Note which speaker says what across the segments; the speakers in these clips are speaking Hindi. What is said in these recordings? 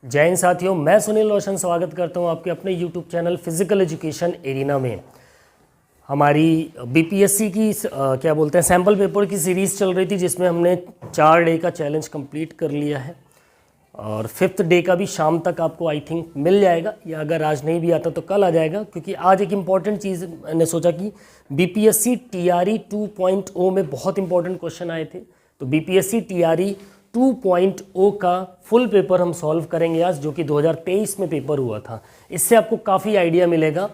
Speaker 1: जय हिंद साथियों, मैं सुनील रोशन स्वागत करता हूं आपके अपने YouTube channel physical education arena में। हमारी बीपीएससी की क्या बोलते हैं सैम्पल पेपर की सीरीज़ चल रही थी, जिसमें हमने 4 डे का चैलेंज कंप्लीट कर लिया है और 5th डे का भी शाम तक आपको आई थिंक मिल जाएगा, या अगर आज नहीं भी आता तो कल आ जाएगा, क्योंकि आज एक इम्पॉर्टेंट चीज़ मैंने सोचा कि बीपीएससी टीआरई 2.0 में बहुत इंपॉर्टेंट क्वेश्चन आए थे। तो बीपीएससी टीआरई 2.0 का फुल पेपर हम सॉल्व करेंगे आज, जो कि 2023 में पेपर हुआ था। इससे आपको काफ़ी आइडिया मिलेगा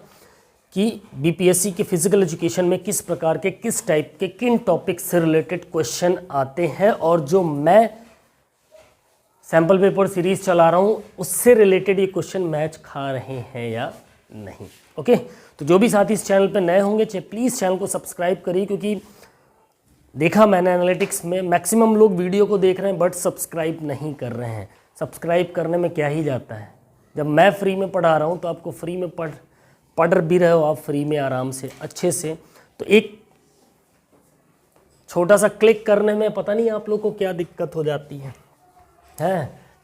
Speaker 1: कि बीपीएससी के फिजिकल एजुकेशन में किस प्रकार के, किस टाइप के, किन टॉपिक से रिलेटेड क्वेश्चन आते हैं, और जो मैं सैम्पल पेपर सीरीज चला रहा हूँ उससे रिलेटेड ये क्वेश्चन मैच खा रहे हैं या नहीं। ओके, तो जो भी साथी इस चैनल पर नए होंगे प्लीज़ चैनल को सब्सक्राइब करिए, क्योंकि देखा मैंने एनालिटिक्स में मैक्सिमम लोग वीडियो को देख रहे हैं बट सब्सक्राइब नहीं कर रहे हैं। सब्सक्राइब करने में क्या ही जाता है, जब मैं फ्री में पढ़ा रहा हूँ तो आपको फ्री में पढ़ भी रहे हो आप फ्री में आराम से अच्छे से। तो एक छोटा सा क्लिक करने में पता नहीं आप लोग को क्या दिक्कत हो जाती है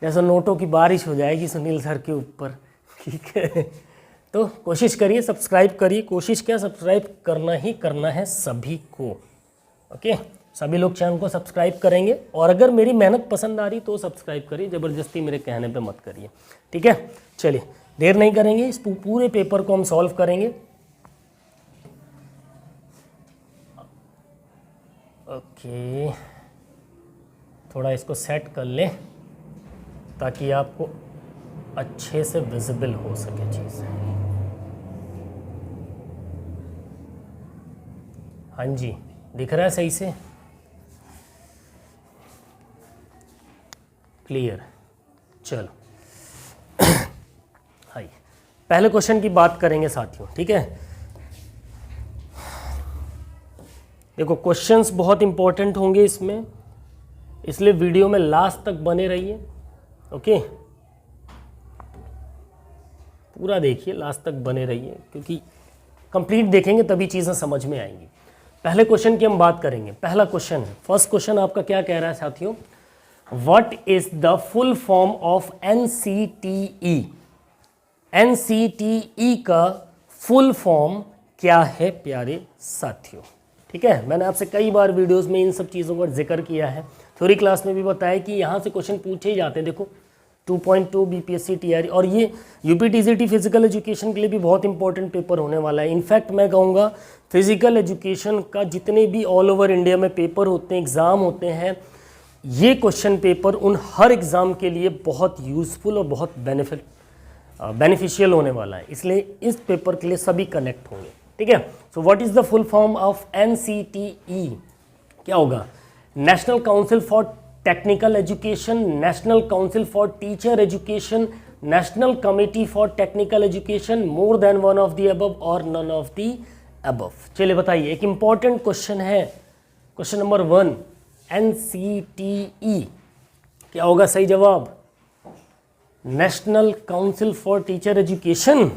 Speaker 1: जैसे नोटों की बारिश हो जाएगी सुनील सर के ऊपर। ठीक है, तो कोशिश करिए, सब्सक्राइब करिए, कोशिश क्या सब्सक्राइब करना ही करना है सभी को। ओके, सभी लोग चैनल को सब्सक्राइब करेंगे, और अगर मेरी मेहनत पसंद आ रही तो सब्सक्राइब करिए, ज़बरदस्ती मेरे कहने पे मत करिए। ठीक है, चलिए देर नहीं करेंगे, इस पूरे पेपर को हम सॉल्व करेंगे। ओके, थोड़ा इसको सेट कर लें ताकि आपको अच्छे से विजिबल हो सके चीज़। हाँ जी, दिख रहा है सही से, क्लियर। चलो हाय, पहले क्वेश्चन की बात करेंगे साथियों। ठीक है, देखो क्वेश्चंस बहुत इंपॉर्टेंट होंगे इसमें, इसलिए वीडियो में लास्ट तक बने रहिए। ओके, पूरा देखिए, लास्ट तक बने रहिए, क्योंकि कंप्लीट देखेंगे तभी चीज़ें समझ में आएंगी। पहले क्वेश्चन की हम बात करेंगे। पहला क्वेश्चन है, फर्स्ट क्वेश्चन आपका क्या कह रहा है साथियों, what is the full form of NCTE. NCTE का फुल फॉर्म क्या है प्यारे साथियों। ठीक है, मैंने आपसे कई बार वीडियोस में इन सब चीज़ों का जिक्र किया है, थ्योरी क्लास में भी बताया कि यहाँ से क्वेश्चन पूछे ही जाते हैं। देखो 2.2 बीपीएससी टीआरई, और ये यूपीटीसीटी फिजिकल एजुकेशन के लिए भी बहुत इंपॉर्टेंट पेपर होने वाला है। इनफैक्ट मैं कहूँगा फिजिकल एजुकेशन का जितने भी ऑल ओवर इंडिया में पेपर होते हैं, एग्ज़ाम होते हैं, ये क्वेश्चन पेपर उन हर एग्ज़ाम के लिए बहुत यूज़फुल और बहुत बेनिफिशियल होने वाला है, इसलिए इस पेपर के लिए सभी कनेक्ट होंगे। ठीक है, so what is the full form of NCTE, क्या होगा, national council for technical education, national council for teacher education, national committee for technical education, more than one of the above और नन ऑफ द अबव। चलिए बताइए, एक इंपॉर्टेंट क्वेश्चन है, क्वेश्चन नंबर 1, एनसीटीई क्या होगा सही जवाब, national council for teacher education.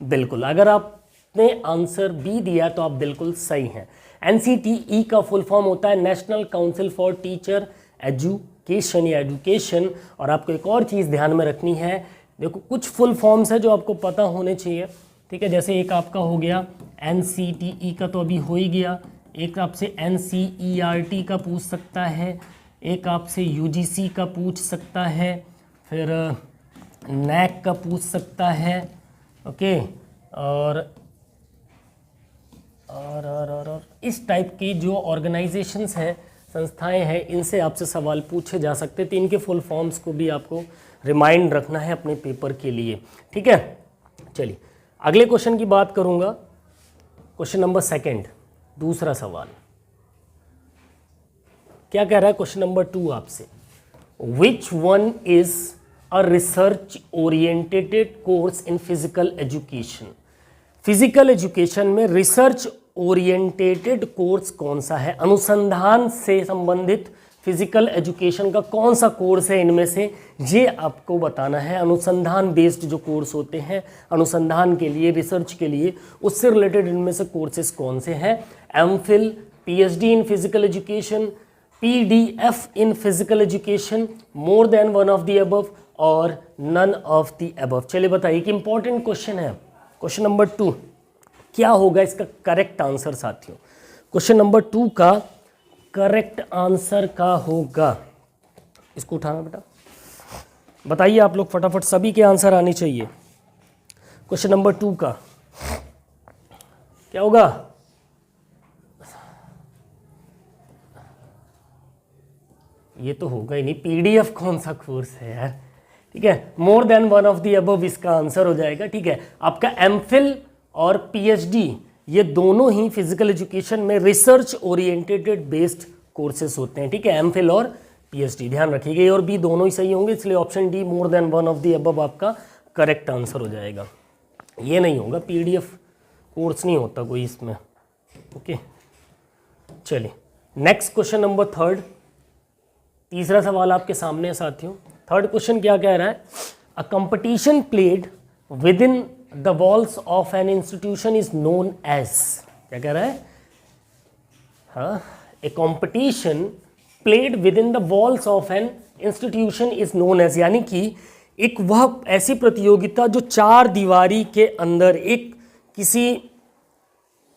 Speaker 1: बिल्कुल, अगर आपने आंसर बी दिया तो आप बिल्कुल सही हैं। एनसीटीई का फुल फॉर्म होता है national council for teacher education या एजुकेशन। और आपको एक और चीज़ ध्यान में रखनी है, देखो कुछ फुल फॉर्म्स है जो आपको पता होने चाहिए। ठीक है, जैसे एक आपका हो गया एनसीटीई का, तो अभी हो ही गया। एक आपसे एनसीईआरटी का पूछ सकता है, एक आपसे यूजीसी का पूछ सकता है, फिर नैक का पूछ सकता है। ओके, और इस टाइप की जो ऑर्गेनाइजेशंस हैं, संस्थाएं हैं, इनसे आपसे सवाल पूछे जा सकते हैं। तो इनके फुल फॉर्म्स को भी आपको रिमाइंड रखना है अपने पेपर के लिए। ठीक है, चलिए अगले क्वेश्चन की बात करूंगा, क्वेश्चन नंबर 2, दूसरा सवाल क्या कह रहा है, क्वेश्चन नंबर 2 आपसे, विच one is a research oriented course in physical education. Physical education में रिसर्च ओरिएंटेटेड कोर्स कौन सा है, अनुसंधान से संबंधित फिजिकल एजुकेशन का कौन सा कोर्स है इनमें से, ये आपको बताना है। अनुसंधान बेस्ड जो कोर्स होते हैं अनुसंधान के लिए, रिसर्च के लिए, उससे रिलेटेड इनमें से कोर्सेज कौन से हैं, MPhil, PhD in physical education, PDF in physical education, more than one of the above, और नन ऑफ द अबव। चलिए बताइए कि इंपॉर्टेंट क्वेश्चन है। क्वेश्चन नंबर 2 क्या होगा इसका करेक्ट आंसर साथियों? क्वेश्चन नंबर 2 का करेक्ट आंसर का होगा, इसको उठाना बेटा, बताइए आप लोग फटाफट, सभी के आंसर आने चाहिए। क्वेश्चन नंबर 2 का क्या होगा? ये तो होगा ही नहीं, पीडीएफ कौन सा कोर्स है यार, ठीक है। More than one of the above इसका आंसर हो जाएगा, ठीक है। आपका एमफिल और पीएचडी ये दोनों ही फिजिकल एजुकेशन में रिसर्च ओरिएंटेड बेस्ड कोर्सेज होते हैं, ठीक है। एमफिल और पीएचडी ध्यान रखिएगा, ए और बी दोनों ही सही होंगे, इसलिए option D more than one of the above आपका करेक्ट आंसर हो जाएगा। ये नहीं होगा, पीडीएफ कोर्स नहीं होता कोई इसमें, ओके। चलिए नेक्स्ट क्वेश्चन नंबर 3, तीसरा सवाल आपके सामने है साथियों। थर्ड क्वेश्चन क्या कह रहा है? A competition played within the walls of an institution is known as, क्या कह रहा है? हाँ, a competition played within the walls of an institution is known as, यानी कि एक वह ऐसी प्रतियोगिता जो चार दीवारी के अंदर एक किसी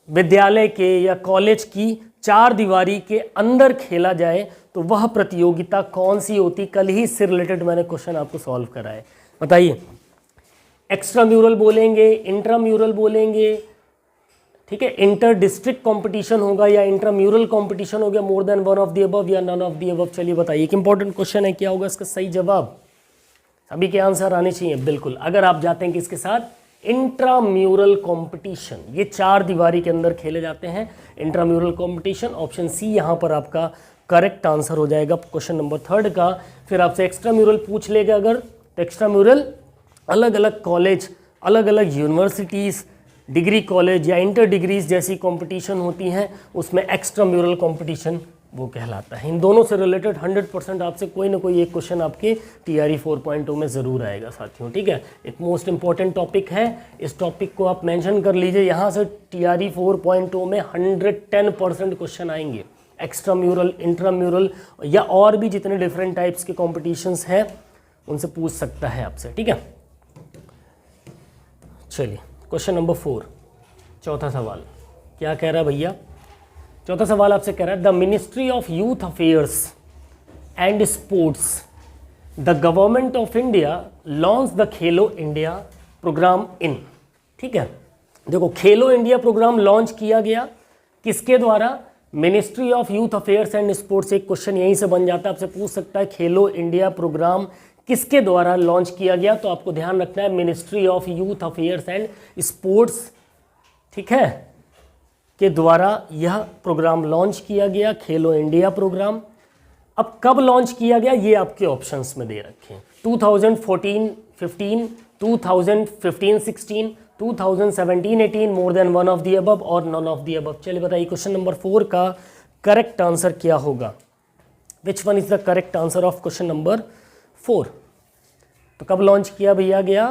Speaker 1: विद्यालय के या कॉलेज की चार दीवारी के अंदर खेला जाए, तो वह प्रतियोगिता कौन सी होती? कल ही इससे रिलेटेड मैंने क्वेश्चन आपको सॉल्व करा है, बताइए। एक्स्ट्रा म्यूरल बोलेंगे, इंट्रा म्यूरल बोलेंगे, ठीक है, इंटर डिस्ट्रिक्ट कंपटीशन होगा या इंट्रा म्यूरल कंपटीशन हो गया, मोर than one of the above या नन ऑफ द अबव। चलिए बताइए, एक इंपॉर्टेंट क्वेश्चन है, क्या होगा इसका सही जवाब? सभी के आंसर आने चाहिए बिल्कुल। अगर आप जाते हैं किसके साथ? इंट्राम्यूरल कंपटीशन, ये चार दीवारी के अंदर खेले जाते हैं, इंट्राम्यूरल कंपटीशन। ऑप्शन सी यहाँ पर आपका करेक्ट आंसर हो जाएगा क्वेश्चन नंबर 3 का। फिर आपसे एक्स्ट्राम्यूरल पूछ लेगा अगर, तो एक्स्ट्राम्यूरल अलग अलग कॉलेज, अलग अलग यूनिवर्सिटीज़, डिग्री कॉलेज या इंटर डिग्रीज जैसी कंपटीशन होती हैं, उसमें एक्स्ट्राम्यूरल कंपटीशन वो कहलाता है। इन दोनों से रिलेटेड 100% आपसे कोई ना कोई एक क्वेश्चन आपके TRE 4.0 में ज़रूर आएगा साथियों, ठीक है। एक मोस्ट इंपॉर्टेंट टॉपिक है, इस टॉपिक को आप मेंशन कर लीजिए। यहाँ से TRE 4.0 में 110% क्वेश्चन आएंगे। एक्स्ट्राम्यूरल, इंट्राम्यूरल या और भी जितने डिफरेंट टाइप्स के कॉम्पिटिशन्स हैं उनसे पूछ सकता है आपसे, ठीक है। चलिए क्वेश्चन नंबर 4, चौथा सवाल क्या कह रहा है भैया? चौथा सवाल आपसे कह रहा है, the ministry of youth affairs and sports, the government of India launch the Khelo India programme इन, ठीक है। देखो, खेलो इंडिया प्रोग्राम लॉन्च किया गया किसके द्वारा? Ministry of youth affairs and sports. एक क्वेश्चन यहीं से बन जाता है, आपसे पूछ सकता है खेलो इंडिया प्रोग्राम किसके द्वारा लॉन्च किया गया? तो आपको ध्यान रखना है ministry of youth affairs and sports, ठीक है, के द्वारा यह प्रोग्राम लॉन्च किया गया, खेलो इंडिया प्रोग्राम। अब कब लॉन्च किया गया ये आपके ऑप्शंस में दे रखे हैं, 2014-15, 2015-16, 2017-18, मोर than one of the above और नन ऑफ द अबव। चलिए बताइए क्वेश्चन नंबर 4 का करेक्ट आंसर क्या होगा? Which one is the correct answer of question number 4? तो कब लॉन्च किया भैया गया?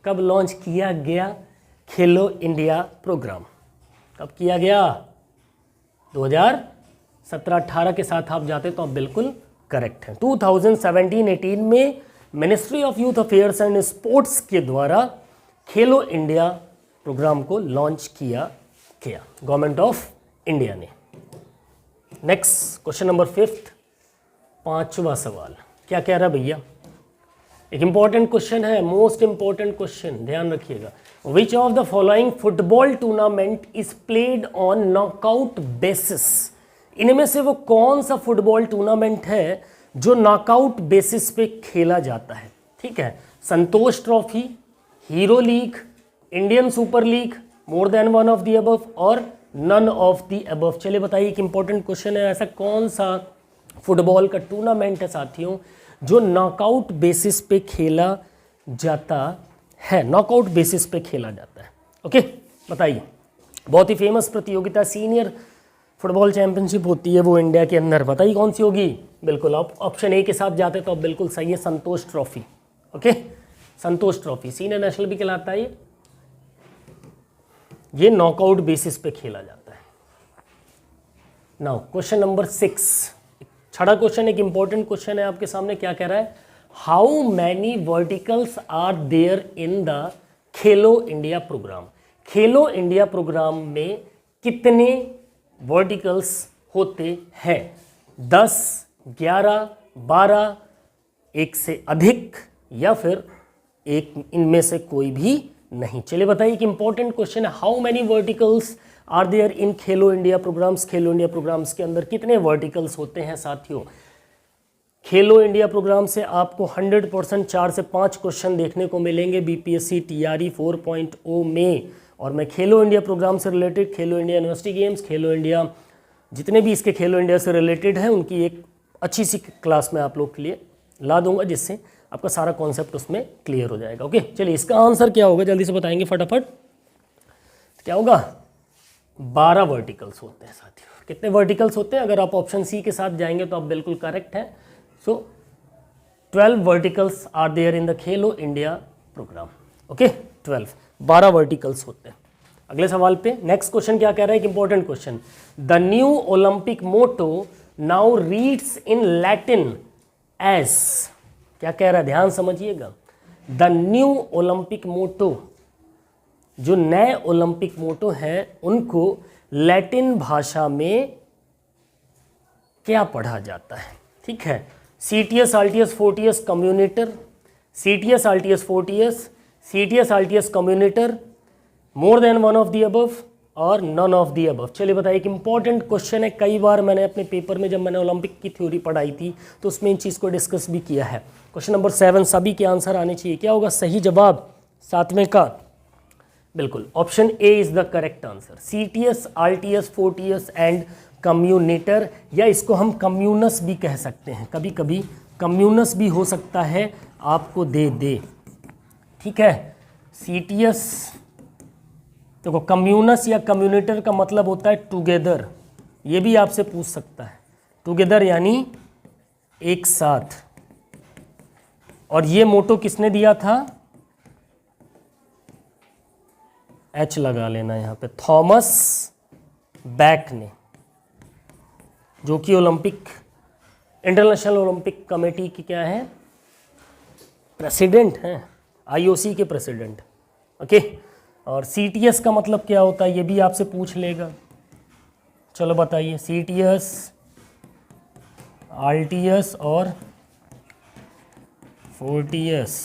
Speaker 1: कब लॉन्च किया गया खेलो इंडिया प्रोग्राम? कब किया गया? 2017-18 के साथ आप जाते तो आप बिल्कुल करेक्ट हैं। 2017-18 में ministry of youth affairs and sports के द्वारा खेलो इंडिया प्रोग्राम को लॉन्च किया गया, गवर्नमेंट ऑफ इंडिया ने। नेक्स्ट क्वेश्चन नंबर 5, पांचवा सवाल क्या कह रहा है भैया? एक इंपॉर्टेंट क्वेश्चन है, मोस्ट इंपॉर्टेंट क्वेश्चन, ध्यान रखिएगा। विच of the following football tournament is played on knockout basis? इनमें से वो कौन सा फुटबॉल टूर्नामेंट है जो नॉकआउट बेसिस पे खेला जाता है? ठीक है, Santosh trophy, hero league, Indian super league, more than one of the above और नन ऑफ द अबव। चलिए बताइए, एक इंपॉर्टेंट क्वेश्चन है, ऐसा कौन सा फुटबॉल का टूर्नामेंट है साथियों जो नॉकआउट बेसिस पे खेला जाता है? नॉकआउट बेसिस पे खेला जाता है, ओके बताइए। बहुत ही फेमस प्रतियोगिता सीनियर फुटबॉल चैंपियनशिप होती है वो इंडिया के अंदर, बताइए कौन सी होगी? बिल्कुल आप ऑप्शन ए के साथ जाते तो आप बिल्कुल सही है, संतोष ट्रॉफी। ओके, संतोष ट्रॉफी सीनियर नेशनल भी कहलाता है ये नॉकआउट बेसिस पे खेला जाता है। नाउ क्वेश्चन नंबर 6, छठा क्वेश्चन एक इंपॉर्टेंट क्वेश्चन है आपके सामने, क्या कह रहा है? How many verticals are there in the Khelo India program. Khelo India program में कितने वर्टिकल्स होते हैं? 10, 11, 12, एक से अधिक, या फिर एक इनमें से कोई भी नहीं। चलिए बताइए कि इंपॉर्टेंट क्वेश्चन है, how many verticals are there in Khelo India programs. Khelo India programs के अंदर कितने वर्टिकल्स होते हैं साथियों? खेलो इंडिया प्रोग्राम से आपको 100% 4 से 5 क्वेश्चन देखने को मिलेंगे बीपीएससी टीआरई 4.0 में। और मैं खेलो इंडिया प्रोग्राम से रिलेटेड, खेलो इंडिया यूनिवर्सिटी गेम्स, खेलो इंडिया जितने भी इसके खेलो इंडिया से रिलेटेड है उनकी एक अच्छी सी क्लास में आप लोग के लिए ला दूंगा, जिससे आपका सारा कॉन्सेप्ट उसमें क्लियर हो जाएगा। ओके, चलिए इसका आंसर क्या होगा जल्दी से बताएंगे फटाफट। क्या होगा? 12 वर्टिकल्स होते हैं साथियों। कितने वर्टिकल्स होते हैं? अगर आप ऑप्शन सी के साथ जाएंगे तो आप बिल्कुल करेक्ट हैं। So 12 verticals are there in the Khelo India program. Okay, 12 verticals होते हैं। अगले सवाल पे नेक्स्ट क्वेश्चन क्या कह रहा है? एक important question, the new Olympic motto now reads in Latin as. क्या कह रहा है? ध्यान समझिएगा। द न्यू ओलंपिक मोटो, जो नए ओलंपिक मोटो हैं उनको लैटिन भाषा में क्या पढ़ा जाता है? ठीक है, CTS, RTS, FORTS कम्युनिटर, CTS, RTS, FORTS, CTS, RTS कम्युनिटर, more than one of the above और नन ऑफ दी अबव। चलिए बताइए, एक इंपॉर्टेंट क्वेश्चन है। कई बार मैंने अपने पेपर में जब मैंने ओलंपिक की थ्योरी पढ़ाई थी तो उसमें इन चीज़ को डिस्कस भी किया है। क्वेश्चन नंबर 7 सभी के आंसर आने चाहिए। क्या होगा सही जवाब 7वें का? बिल्कुल option A is the correct answer. CTS, RTS, FORTS and कम्युनिटर, या इसको हम कम्यूनस भी कह सकते हैं, कभी कभी कम्यूनस भी हो सकता है, आपको दे। ठीक है, CTS देखो, कम्यूनस या कम्युनिटर का मतलब होता है टुगेदर। ये भी आपसे पूछ सकता है, टुगेदर यानी एक साथ। और ये मोटो किसने दिया था? H लगा लेना यहाँ पे, थॉमस बैक ने, जो कि ओलंपिक इंटरनेशनल ओलंपिक कमेटी की क्या है? प्रेसिडेंट हैं, IOC के प्रेसिडेंट। ओके, और CTS का मतलब क्या होता है ये भी आपसे पूछ लेगा। चलो बताइए, CTS, RTS और FORTS।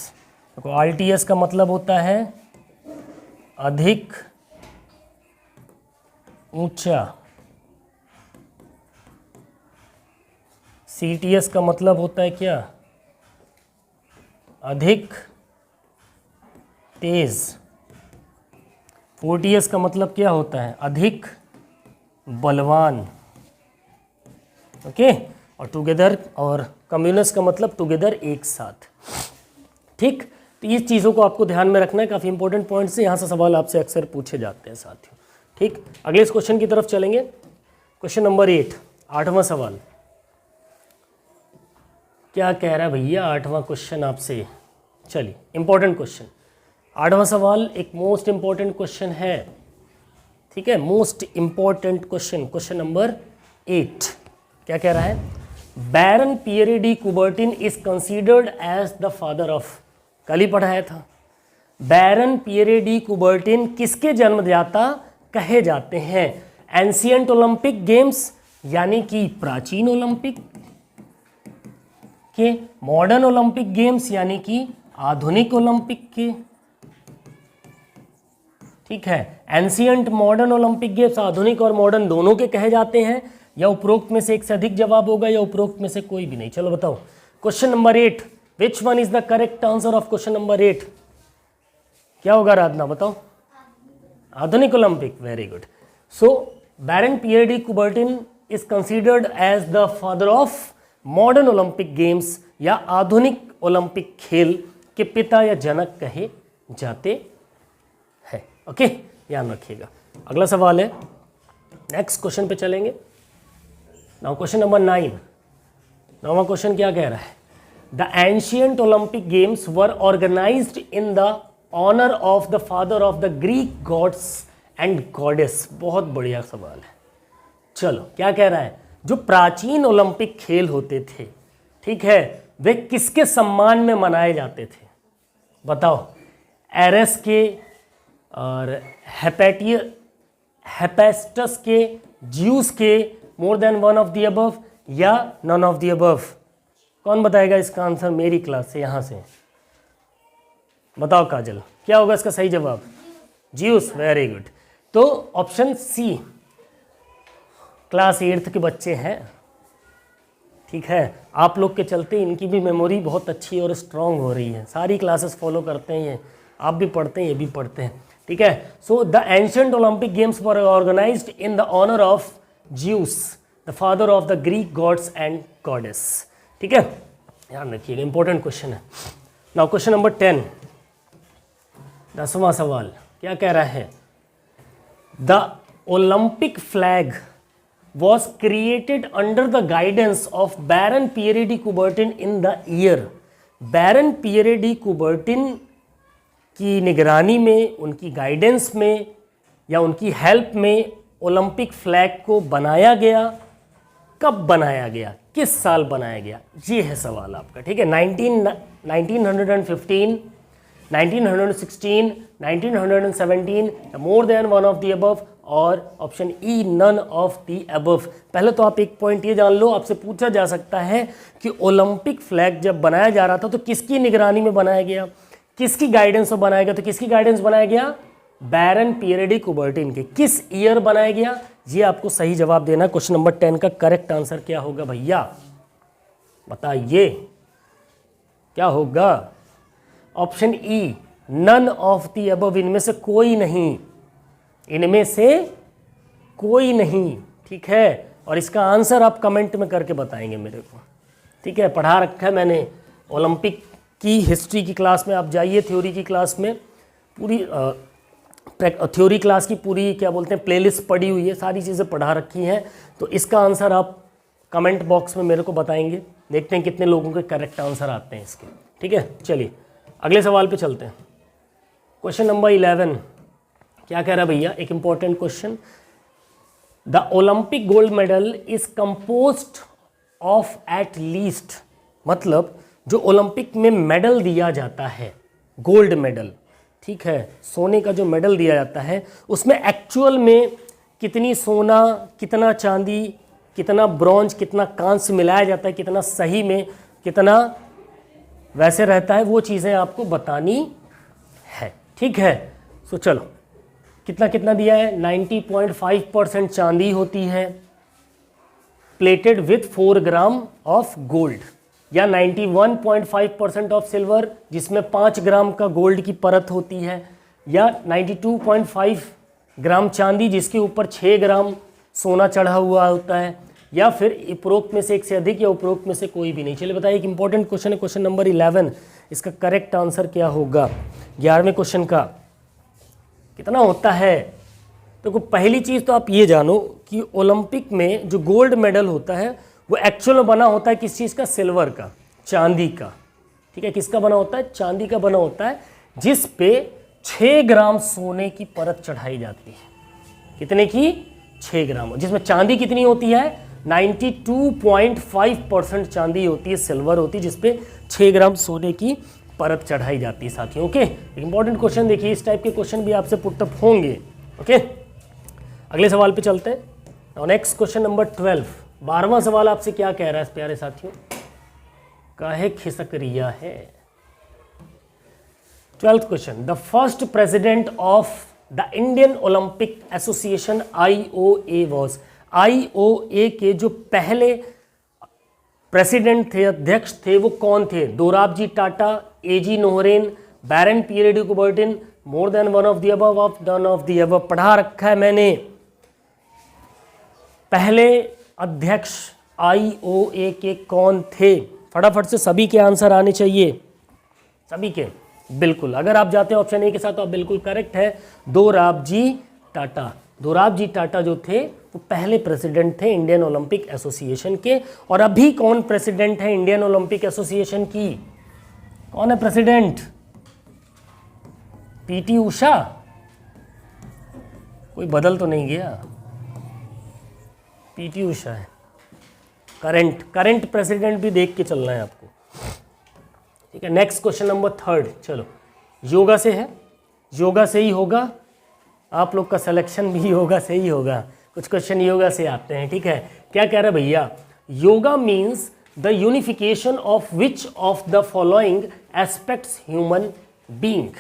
Speaker 1: देखो RTS का मतलब होता है अधिक ऊंचा, CTS का मतलब होता है क्या? अधिक तेज। FORTS का मतलब क्या होता है? अधिक बलवान। ओके, और टुगेदर और कम्युनिस्ट का मतलब टुगेदर एक साथ। ठीक, तो ये चीज़ों को आपको ध्यान में रखना है, काफ़ी इंपॉर्टेंट पॉइंट्स हैं, यहाँ से सवाल आपसे अक्सर पूछे जाते हैं साथियों। ठीक, अगले इस क्वेश्चन की तरफ चलेंगे। क्वेश्चन नंबर 8, 8वां सवाल। क्या कह रहा है भैया 8वां क्वेश्चन आपसे? चलिए, इंपॉर्टेंट क्वेश्चन 8वां सवाल एक मोस्ट इंपॉर्टेंट क्वेश्चन है। ठीक है, most important question, question number 8। क्या कह रहा है? Baron Pierre de Coubertin is considered as the father of, कल ही पढ़ाया था। बैरन पियरे डी कुबर्टिन किसके जन्मदाता कहे जाते हैं? एंशियंट ओलंपिक गेम्स यानी कि प्राचीन ओलंपिक के, मॉडर्न ओलंपिक गेम्स यानी कि आधुनिक ओलंपिक के। ठीक है, एंशियंट मॉडर्न ओलंपिक गेम्स आधुनिक और मॉडर्न दोनों के कहे जाते हैं, या उपरोक्त में से एक से अधिक जवाब होगा, या उपरोक्त में से कोई भी नहीं। चलो बताओ, question number 8, which one is the correct answer of question number 8? क्या होगा राधना, बताओ? आधुनिक Olympic, very good. So Baron Pierre de Coubertin is considered as the father of modern Olympic games, या आधुनिक ओलंपिक खेल के पिता या जनक कहे जाते हैं। ओके, ध्यान रखिएगा। अगला सवाल है, नेक्स्ट क्वेश्चन पे चलेंगे। Now question number 9। 9वां क्वेश्चन क्या कह रहा है? The ancient Olympic games were organised in the honour of the father of the Greek gods and goddess. बहुत बढ़िया सवाल है। चलो, क्या कह रहा है? जो प्राचीन ओलंपिक खेल होते थे, ठीक है, वे किसके सम्मान में मनाए जाते थे? बताओ, एरेस के और हेपेस्टस के, ज्यूस के, मोर than one of the above या नन ऑफ द अबव? कौन बताएगा इसका आंसर मेरी क्लास से, यहाँ से? बताओ काजल, क्या होगा इसका सही जवाब? Juice, very good. तो ऑप्शन सी, क्लास 8th के बच्चे हैं, ठीक है, आप लोग के चलते इनकी भी मेमोरी बहुत अच्छी और स्ट्रांग हो रही है, सारी क्लासेस फॉलो करते हैं ये, आप भी पढ़ते हैं, ये भी पढ़ते हैं, ठीक है। So the ancient Olympic games were organised in the honour of Zeus, the father of the Greek gods and goddess, ठीक है, ध्यान रखिएगा, इंपॉर्टेंट क्वेश्चन है। नाउ क्वेश्चन नंबर 10, 10वां सवाल क्या कह रहा है? The Olympic flag was created under the guidance of Baron Pierre de Coubertin in the year। Baron Pierre de Coubertin की निगरानी में, उनकी गाइडेंस में या उनकी हेल्प में ओलंपिक फ्लैग को बनाया गया। कब बनाया गया, किस साल बनाया गया, ये है सवाल आपका, ठीक है। 1915, 1916, 1917, more than one of the above, और option E none of the above. पहले तो आप एक पॉइंट ये जान लो, आपसे पूछा जा सकता है कि ओलंपिक फ्लैग जब बनाया जा रहा था तो किसकी निगरानी में बनाया गया, किसकी गाइडेंस में बनाया गया? तो किसकी गाइडेंस बनाया गया? बैरन पियरे डी कुबर्टिन के। किस ईयर बनाया गया, ये आपको सही जवाब देना। क्वेश्चन नंबर 10 का करेक्ट आंसर क्या होगा भैया, बताइए क्या होगा? Option E none of the above, इनमें से कोई नहीं, इनमें से कोई नहीं, ठीक है। और इसका आंसर आप कमेंट में करके बताएंगे मेरे को, ठीक है। पढ़ा रखा है मैंने ओलंपिक की हिस्ट्री की क्लास में, आप जाइए थ्योरी की क्लास में, पूरी थ्योरी क्लास की पूरी क्या बोलते हैं प्लेलिस्ट पड़ी हुई है, सारी चीज़ें पढ़ा रखी हैं। तो इसका आंसर आप कमेंट बॉक्स में मेरे को बताएंगे, देखते हैं कितने लोगों के करेक्ट आंसर आते हैं इसके, ठीक है। चलिए अगले सवाल पे चलते हैं। क्वेश्चन नंबर 11 क्या कह रहा है भैया, एक important question. The Olympic gold medal is composed of at least, मतलब जो ओलंपिक में मेडल दिया जाता है, गोल्ड मेडल, ठीक है, सोने का जो मेडल दिया जाता है, उसमें एक्चुअल में कितनी सोना, कितना चांदी, कितना ब्रॉन्ज, कितना कांस्य मिलाया जाता है, कितना सही में, कितना वैसे रहता है, वो चीज़ें आपको बतानी है, ठीक है। सो चलो, कितना कितना दिया है? 90.5% चांदी होती है, plated with 4 gram of gold, या 91.5% ऑफ सिल्वर, जिसमें 5 ग्राम का गोल्ड की परत होती है, या 92.5 ग्राम चांदी जिसके ऊपर 6 ग्राम सोना चढ़ा हुआ होता है, या फिर उपरोक्त में से एक से अधिक, या उपरोक्त में से कोई भी नहीं। चलिए बताइए, एक इंपॉर्टेंट क्वेश्चन है, क्वेश्चन नंबर 11, इसका करेक्ट आंसर क्या होगा 11वें क्वेश्चन का? कितना होता है? तो पहली चीज़ तो आप ये जानो कि ओलंपिक में जो गोल्ड मेडल होता है वो एक्चुअल में बना होता है किस चीज़ का? सिल्वर का, चांदी का, ठीक है। किसका बना होता है? चांदी का बना होता है, जिस पे 6 ग्राम सोने की परत चढ़ाई जाती है। कितने की? 6 ग्राम, जिसमें चांदी कितनी होती है? 92.5% चांदी होती है, सिल्वर होती है, जिसपे 6 ग्राम सोने की परत चढ़ाई जाती है साथियों। ओके, इंपॉर्टेंट क्वेश्चन देखिए, इस टाइप के क्वेश्चन भी आपसे पुटअप होंगे। ओके, अगले सवाल पे चलते हैं। नेक्स्ट क्वेश्चन नंबर 12, 12वां सवाल आपसे क्या कह रहा है प्यारे साथियों? काहे खिसक रिया है? 12th question, the first president of the Indian Olympic association IOA was, IOA के जो पहले प्रेसिडेंट थे, अध्यक्ष थे, वो कौन थे? Dorabji Tata, AG Noehren, Baron Pierre de Coubertin, more than one of the above, of none of the above. पढ़ा रखा है मैंने। पहले अध्यक्ष IOA के कौन थे? फटाफट से सभी के आंसर आने चाहिए, सभी के, बिल्कुल। अगर आप जाते हैं ऑप्शन ए के साथ तो आप बिल्कुल करेक्ट है, दोराबजी टाटा। दोराबजी टाटा जो थे वो पहले प्रेसिडेंट थे इंडियन ओलंपिक एसोसिएशन के। और अभी कौन प्रेसिडेंट है इंडियन ओलंपिक एसोसिएशन की? कौन है प्रेसिडेंट? PT उषा? कोई बदल तो नहीं गया? PT उषा है करंट प्रेसिडेंट भी देख के चलना है आपको। ठीक है। नेक्स्ट क्वेश्चन नंबर 3, चलो योगा से है, योगा से ही होगा, आप लोग का सिलेक्शन भी योगा से ही होगा, कुछ क्वेश्चन योगा से आते हैं। ठीक है, क्या कह रहा है भैया, yoga means the unification of which of the following aspects human being.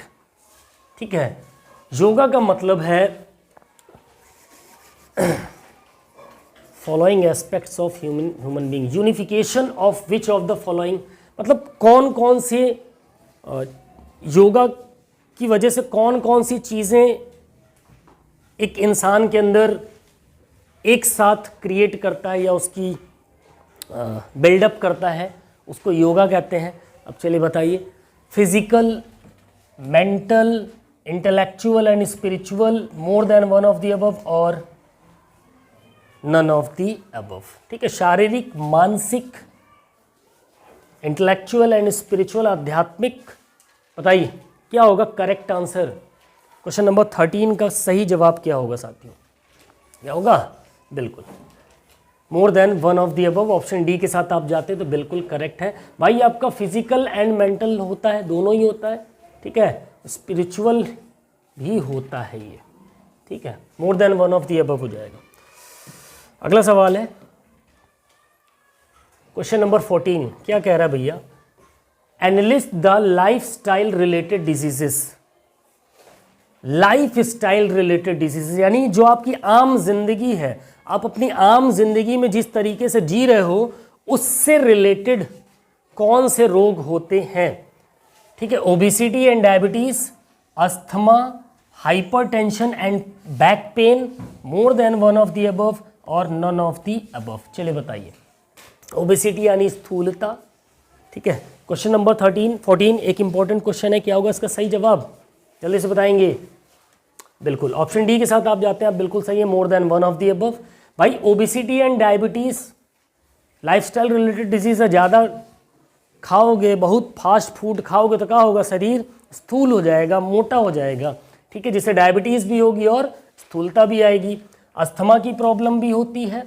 Speaker 1: ठीक है, योगा का मतलब है following aspects of human being, unification of which of the following, मतलब कौन कौन से योगा की वजह से कौन कौन सी चीज़ें एक इंसान के अंदर एक साथ क्रिएट करता है या उसकी बिल्डअप करता है, उसको योगा कहते हैं। अब चलिए बताइए, physical, mental, intellectual and spiritual, more than one of the above और नन ऑफ द अबव। ठीक है, शारीरिक, मानसिक, इंटेलेक्चुअल एंड स्पिरिचुअल, आध्यात्मिक, बताइए क्या होगा करेक्ट आंसर। क्वेश्चन नंबर 13 का सही जवाब क्या होगा साथियों, क्या होगा, बिल्कुल मोर than one of the above, option D के साथ आप जाते तो बिल्कुल करेक्ट है भाई। आपका फिजिकल एंड मेंटल होता है, दोनों ही होता है। ठीक है, स्पिरिचुअल भी होता है ये। ठीक है, more than one of the above हो जाएगा। अगला सवाल है क्वेश्चन नंबर 14, क्या कह रहा है भैया, analyst the life style related diseases. Life style related diseases यानी जो आपकी आम जिंदगी है, आप अपनी आम जिंदगी में जिस तरीके से जी रहे हो उससे रिलेटेड कौन से रोग होते हैं। ठीक है, obesity and diabetes, asthma, hypertension and back pain, more than one of the above और नन ऑफ द अबव। चलिए बताइए, ओबेसिटी यानी स्थूलता। ठीक है, क्वेश्चन नंबर 14 एक इंपॉर्टेंट क्वेश्चन है, क्या होगा इसका सही जवाब, जल्दी से बताएंगे। बिल्कुल ऑप्शन डी के साथ आप जाते हैं, आप बिल्कुल सही है, more than one of the above. भाई obesity and diabetes lifestyle related disease है, ज़्यादा खाओगे, बहुत फास्ट फूड खाओगे तो क्या होगा, शरीर स्थूल हो जाएगा, मोटा हो जाएगा। ठीक है, जिससे डायबिटीज़ भी होगी और स्थूलता भी आएगी। अस्थमा की प्रॉब्लम भी होती है।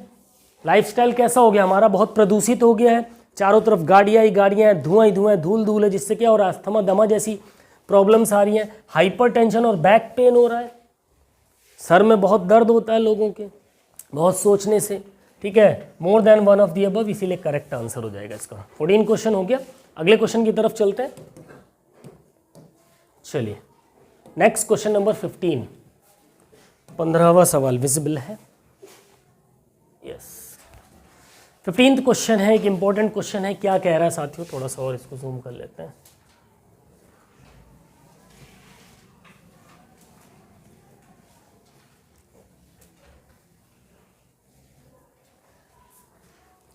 Speaker 1: लाइफस्टाइल कैसा हो गया हमारा, बहुत प्रदूषित हो गया है, चारों तरफ गाड़ियाँ ही गाड़ियाँ हैं, धुआं ही धुआं, धूल धूल है, जिससे क्या हो रहा है, अस्थमा, दमा जैसी प्रॉब्लम्स आ रही हैं। हाइपरटेंशन और बैक पेन हो रहा है, सर में बहुत दर्द होता है लोगों के बहुत सोचने से। ठीक है, more than one of the above, इसीलिए करेक्ट आंसर हो जाएगा इसका। 14 क्वेश्चन हो गया, अगले क्वेश्चन की तरफ चलते हैं। चलिए नेक्स्ट क्वेश्चन नंबर 15, 15वां सवाल विजिबल है, यस। 15th क्वेश्चन है, एक इंपॉर्टेंट क्वेश्चन है, क्या कह रहा है साथियों, थोड़ा सा और इसको जूम कर लेते हैं।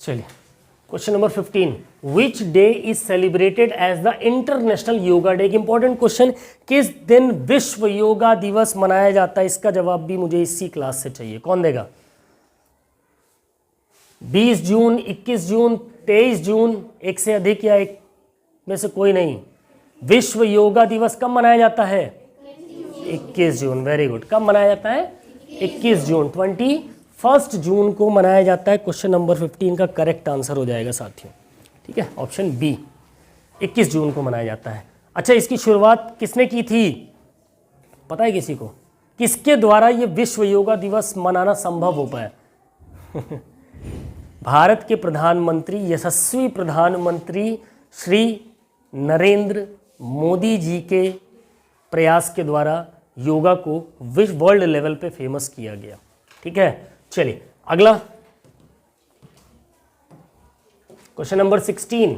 Speaker 1: चलिए question number 15, which day is celebrated as the international yoga day. एक इंपॉर्टेंट क्वेश्चन, किस दिन विश्व योगा दिवस मनाया जाता है, इसका जवाब भी मुझे इसी क्लास से चाहिए। कौन देगा, 20 जून, 21 जून, 23 जून, एक से अधिक या एक में से कोई नहीं। विश्व योगा दिवस कब मनाया जाता है, 21 जून, वेरी गुड। कब मनाया जाता है, 21 जून, 21 जून को मनाया जाता है। क्वेश्चन नंबर 15 का करेक्ट आंसर हो जाएगा साथियों। ठीक है, ऑप्शन बी, 21 जून को मनाया जाता है। अच्छा, इसकी शुरुआत किसने की थी, पता है किसी को, किसके द्वारा ये विश्व योगा दिवस मनाना संभव हो पाया? भारत के प्रधानमंत्री, यशस्वी प्रधानमंत्री श्री नरेंद्र मोदी जी के प्रयास के द्वारा योगा को विश्व वर्ल्ड लेवल पे फेमस किया गया। ठीक है, चलिए अगला क्वेश्चन नंबर 16,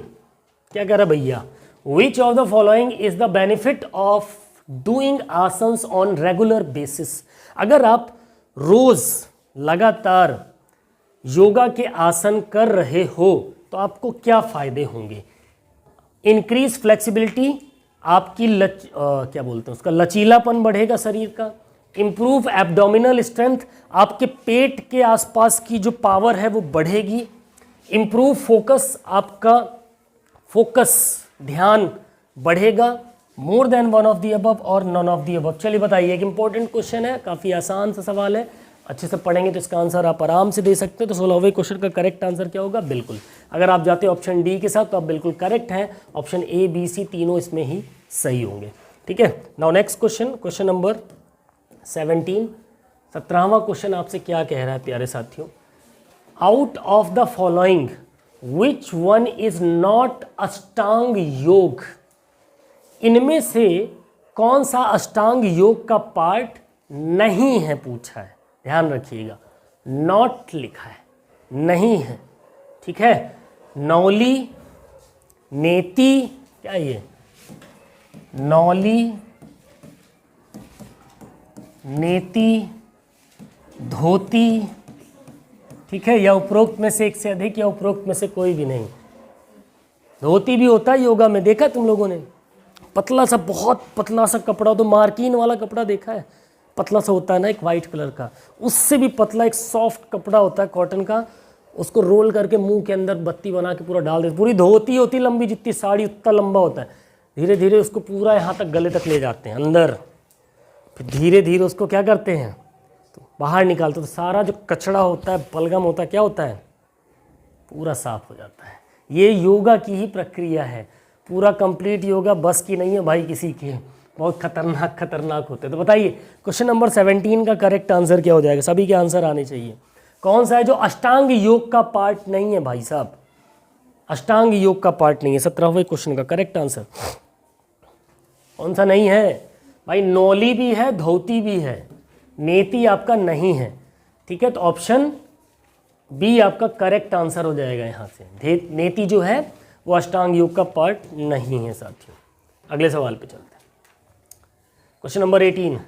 Speaker 1: क्या कह रहा भैया, which of the following is the benefit of doing asanas on regular basis. अगर आप रोज लगातार योगा के आसन कर रहे हो तो आपको क्या फायदे होंगे? इंक्रीज फ्लेक्सिबिलिटी, आपकी क्या बोलते हैं उसका, लचीलापन बढ़ेगा शरीर का। इम्प्रूव एब्डोमिनल स्ट्रेंथ, आपके पेट के आसपास की जो पावर है वो बढ़ेगी। इम्प्रूव फोकस, आपका फोकस ध्यान बढ़ेगा। मोर than one of the above और नॉन ऑफ द अबव। चलिए बताइए, एक इंपॉर्टेंट क्वेश्चन है, काफ़ी आसान सा सवाल है, अच्छे से पढ़ेंगे तो इसका आंसर आप आराम से दे सकते हो। तो 16वें क्वेश्चन का करेक्ट आंसर क्या होगा? बिल्कुल, अगर आप जाते हो ऑप्शन डी के साथ तो आप बिल्कुल करेक्ट हैं। ऑप्शन ए, बी, सी तीनों इसमें ही सही होंगे। ठीक है, now next question, question number 17। 17वां क्वेश्चन आपसे क्या कह रहा है प्यारे साथियों? Out of the following which one is not Ashtanga yoga? इनमें से कौन सा अष्टांग योग का पार्ट नहीं है पूछा है। ध्यान रखिएगा, नॉट लिखा है, नहीं है। ठीक है, नौली, नेति, क्या ये नौली, नेति, धोती, ठीक है, या उपरोक्त में से एक से अधिक या उपरोक्त में से कोई भी नहीं। धोती भी होता है योगा में, देखा तुम लोगों ने? पतला सा, बहुत पतला सा कपड़ा, तो मार्किन वाला कपड़ा देखा है? पतला सा होता है ना, एक वाइट कलर का, उससे भी पतला एक सॉफ्ट कपड़ा होता है कॉटन का, उसको रोल करके मुंह के अंदर बत्ती बना के पूरा डाल देते। पूरी धोती होती लंबी, जितनी साड़ी उतना लंबा होता है। धीरे धीरे उसको पूरा यहाँ तक गले तक ले जाते हैं अंदर, फिर धीरे धीरे उसको क्या करते हैं तो बाहर निकालते, तो सारा जो कचड़ा होता है, बलगम होता है, क्या होता है, पूरा साफ हो जाता है। ये योगा की ही प्रक्रिया है। पूरा कंप्लीट योगा बस की नहीं है भाई किसी के, बहुत खतरनाक होते हैं। तो बताइए क्वेश्चन नंबर 17 का करेक्ट आंसर क्या हो जाएगा? सभी के आंसर आने चाहिए। कौन सा है जो अष्टांग योग का पार्ट नहीं है भाई साहब? अष्टांग योग का पार्ट नहीं है। 17वें क्वेश्चन का करेक्ट आंसर कौन सा नहीं है भाई? नौली भी है, धोती भी है, नेति आपका नहीं है। ठीक है, तो ऑप्शन बी आपका करेक्ट आंसर हो जाएगा यहाँ से। नेति जो है वो अष्टांग योग का पार्ट नहीं है साथियों। अगले सवाल पे चलते हैं, क्वेश्चन नंबर 18।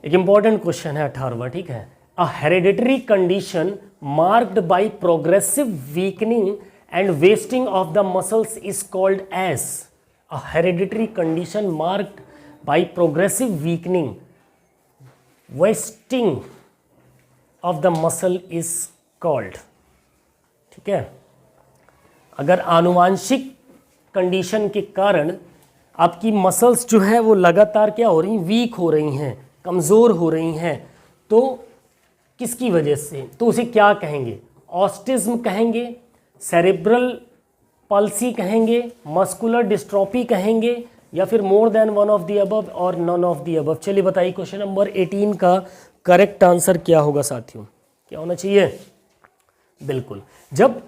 Speaker 1: एक इंपॉर्टेंट क्वेश्चन है 18वां। ठीक है, a hereditary condition marked by progressive weakening and wasting of the muscles is called as. A hereditary condition marked by progressive weakening wasting of the muscle is called. ठीक है, अगर आनुवांशिक कंडीशन के कारण आपकी मसल्स जो है वो लगातार क्या हो रही हैं, वीक हो रही हैं, कमज़ोर हो रही हैं, तो किसकी वजह से, तो उसे क्या कहेंगे? ऑस्टिज्म कहेंगे, सेरेब्रल पल्सी कहेंगे, मस्कुलर डिस्ट्रॉफी कहेंगे, या फिर more than one of the above और नन ऑफ द अबव। चलिए बताइए क्वेश्चन नंबर 18 का करेक्ट आंसर क्या होगा साथियों? क्या होना चाहिए? बिल्कुल, जब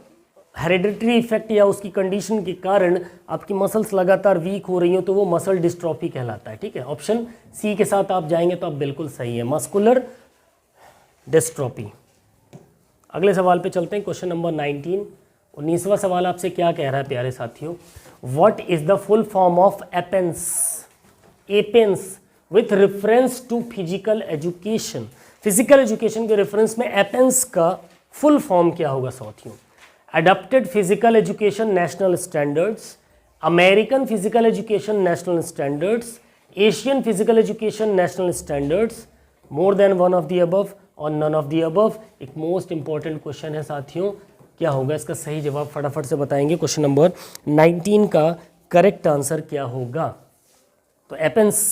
Speaker 1: हेरिडिटरी इफेक्ट या उसकी कंडीशन के कारण आपकी मसल्स लगातार वीक हो रही हो तो वो मसल डिस्ट्रॉफी कहलाता है। ठीक है, ऑप्शन सी के साथ आप जाएंगे तो आप बिल्कुल सही है, मस्कुलर डिस्ट्रॉफी। अगले सवाल पे चलते हैं, क्वेश्चन नंबर 19। 19वां सवाल आपसे क्या कह रहा है प्यारे साथियों? What is the full form of एपेंस? एपेंस with reference to physical education. Physical education के रेफरेंस में एपेंस का फुल फॉर्म क्या होगा साथियों? Adapted Physical Education National Standards, American Physical Education National Standards, Asian Physical Education National Standards, more than one of the above और none of the above। एक मोस्ट इंपॉर्टेंट क्वेश्चन है साथियों, क्या होगा इसका सही जवाब? फटाफट से बताएंगे। क्वेश्चन नंबर 19 का करेक्ट आंसर क्या होगा? तो एपेंस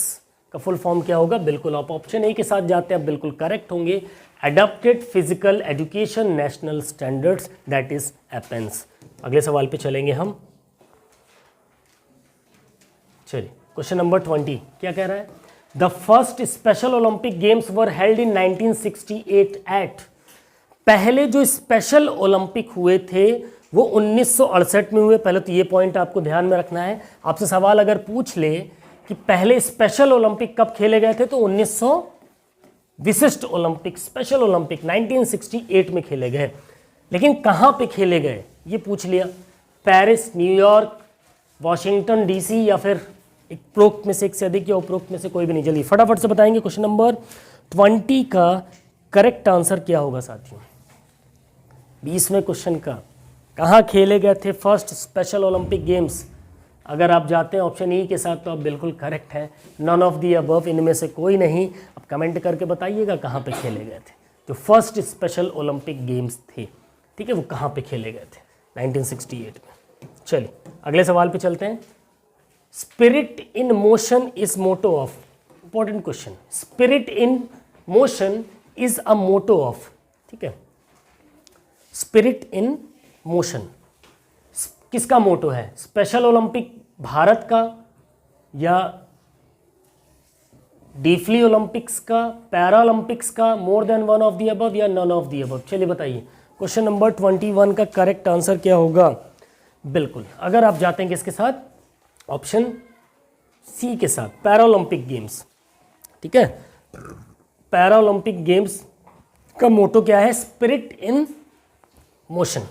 Speaker 1: का फुल फॉर्म क्या होगा? बिल्कुल आप ऑप्शन ए के साथ जाते हैं, बिल्कुल करेक्ट होंगे। Adapted Physical Education National Standards, that is APENS। अगले सवाल पे चलेंगे हम। चलिए क्वेश्चन नंबर 20 क्या कह रहा है? The first special Olympic games were held in 1968 at. पहले जो स्पेशल ओलंपिक हुए थे वो 1968 में हुए। पहले तो ये पॉइंट आपको ध्यान में रखना है। आपसे सवाल अगर पूछ ले कि पहले स्पेशल ओलंपिक कब खेले गए थे, तो 1900 विशिष्ट ओलंपिक, स्पेशल ओलंपिक 1968 में खेले गए। लेकिन कहाँ पे खेले गए ये पूछ लिया, पेरिस, न्यूयॉर्क, वॉशिंगटन डीसी, या फिर उपरोक्त में से एक से अधिक या उपरोक्त में से कोई भी नहीं। चलिए फटाफट से बताएंगे क्वेश्चन नंबर 20 का करेक्ट आंसर क्या होगा साथियों? 20वें क्वेश्चन का कहाँ खेले गए थे फर्स्ट स्पेशल ओलंपिक गेम्स? अगर आप जाते हैं ऑप्शन ई के साथ तो आप बिल्कुल करेक्ट हैं, नन ऑफ दी अबव, इनमें से कोई नहीं। आप कमेंट करके बताइएगा कहाँ पे खेले गए थे जो फर्स्ट स्पेशल ओलंपिक गेम्स थे। ठीक है, वो कहाँ पे खेले गए थे? 1968 में। चलिए अगले सवाल पे चलते हैं। Spirit in motion is motto of, important question. Spirit in motion is a motto of, ठीक है, स्पिरिट इन मोशन। किसका मोटो है? स्पेशल ओलंपिक भारत का, या डीफली ओलंपिक्स का, पैरा ओलंपिक्स का, मोर than one of the above, या नन ऑफ द अबव? चलिए बताइए, क्वेश्चन नंबर 21 का करेक्ट आंसर क्या होगा? बिल्कुल, अगर आप जाते हैं किसके साथ, ऑप्शन सी के साथ, पैरा ओलंपिक गेम्स, ठीक है। पैरा ओलंपिक गेम्स का मोटो क्या है? Spirit in motion.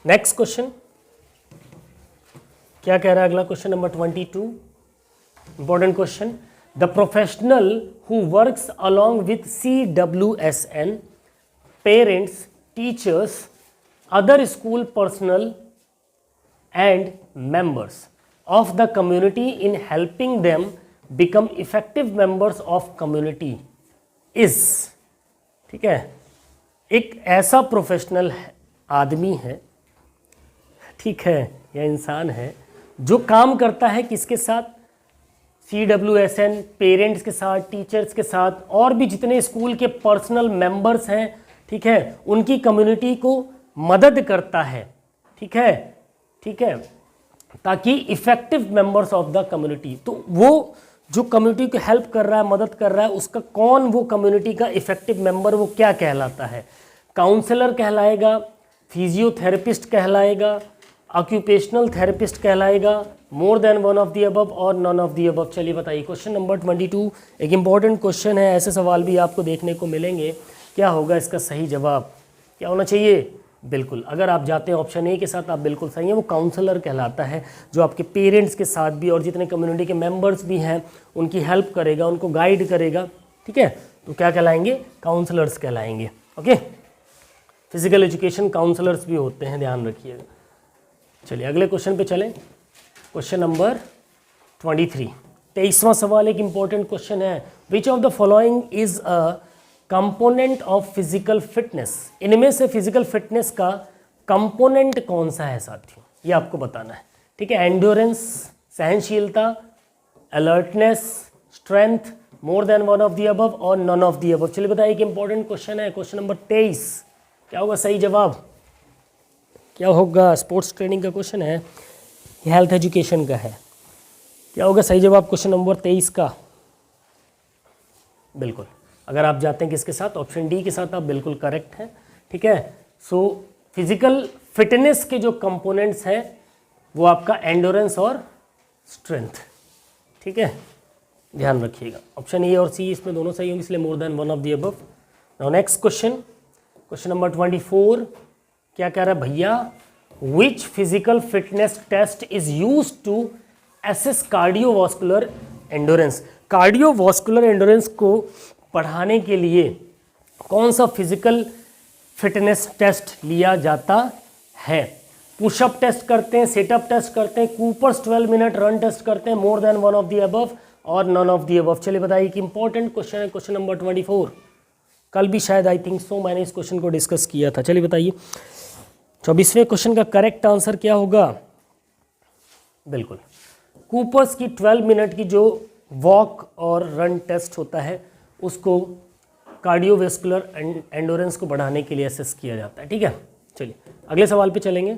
Speaker 1: Next question क्या कह रहा है अगला? Question number 22, important question. The professional who works along with CWSN, parents, teachers, other school personal and members of the community in helping them become effective members of community is, ठीक है, एक ऐसा प्रोफेशनल आदमी है, ठीक है, या इंसान है जो काम करता है किसके साथ? CWSN, पेरेंट्स के साथ, टीचर्स के साथ, और भी जितने स्कूल के पर्सनल मेंबर्स हैं, ठीक है, उनकी कम्युनिटी को मदद करता है, ठीक है, ठीक है, ताकि effective members of the community. तो वो जो कम्युनिटी को हेल्प कर रहा है, मदद कर रहा है, उसका कौन वो कम्युनिटी का इफेक्टिव मेंबर, वो क्या कहलाता है? काउंसलर कहलाएगा, फिजियोथेरेपिस्ट कहलाएगा, ऑक्यूपेशनल थेरेपिस्ट कहलाएगा, मोर than one of the above, और नन ऑफ द अबव? चलिए बताइए। क्वेश्चन नंबर 22 एक इंपॉर्टेंट क्वेश्चन है, ऐसे सवाल भी आपको देखने को मिलेंगे। क्या होगा इसका सही जवाब? क्या होना चाहिए? बिल्कुल, अगर आप जाते हैं ऑप्शन ए के साथ, आप बिल्कुल सही है, वो काउंसलर कहलाता है, जो आपके पेरेंट्स के साथ भी और जितने कम्युनिटी के मेंबर्स भी हैं उनकी हेल्प करेगा, उनको गाइड करेगा, ठीक है, तो क्या कहलाएंगे? काउंसलर्स कहलाएंगे। ओके, फिजिकल एजुकेशन काउंसलर्स भी होते हैं, ध्यान रखिएगा। चलिए अगले क्वेश्चन पे चलें। क्वेश्चन नंबर 23, 23वां सवाल एक इंपॉर्टेंट क्वेश्चन है। Which of the following is a component of physical fitness? इनमें से फिजिकल फिटनेस का कंपोनेंट कौन सा है साथियों? ये आपको बताना है, ठीक है। एंड्योरेंस, सहनशीलता, alertness, strength, more than one of the above, और नन ऑफ द अबव? चलिए बताइए, एक इंपॉर्टेंट क्वेश्चन है। क्वेश्चन नंबर 23 क्या होगा सही जवाब? क्या होगा? स्पोर्ट्स ट्रेनिंग का क्वेश्चन है, हेल्थ एजुकेशन का है। क्या होगा सही जवाब क्वेश्चन नंबर 23 का? बिल्कुल, अगर आप जाते हैं किसके साथ, ऑप्शन डी के साथ, आप बिल्कुल करेक्ट हैं, ठीक है। सो फिजिकल फिटनेस के जो कंपोनेंट्स हैं वो आपका एंडोरेंस और स्ट्रेंथ, ठीक है, ध्यान रखिएगा। ऑप्शन ए और सी इसमें दोनों सही होंगे, इसलिए more than one of the above. Now next question, question number 24 क्या कह रहा है भैया? Which physical fitness test is use to assess cardiovascular endurance? Cardiovascular endurance को पढ़ाने के लिए कौन सा फिजिकल फिटनेस टेस्ट लिया जाता है? पुशअप टेस्ट करते हैं, सेटअप टेस्ट करते हैं, कूपर्स 12 मिनट रन टेस्ट करते हैं, more than one of the above, और नन ऑफ द अबव? चलिए बताइए कि इंपॉर्टेंट क्वेश्चन है, क्वेश्चन नंबर 24। कल भी शायद आई थिंक सो मैंने इस क्वेश्चन को डिस्कस किया था। चलिए बताइए 24वें क्वेश्चन का करेक्ट आंसर क्या होगा? बिल्कुल, कूपर्स की 12 मिनट की जो वॉक और रन टेस्ट होता है उसको कार्डियोवास्कुलर एंडोरेंस को बढ़ाने के लिए असेस किया जाता है, ठीक है। चलिए अगले सवाल पे चलेंगे।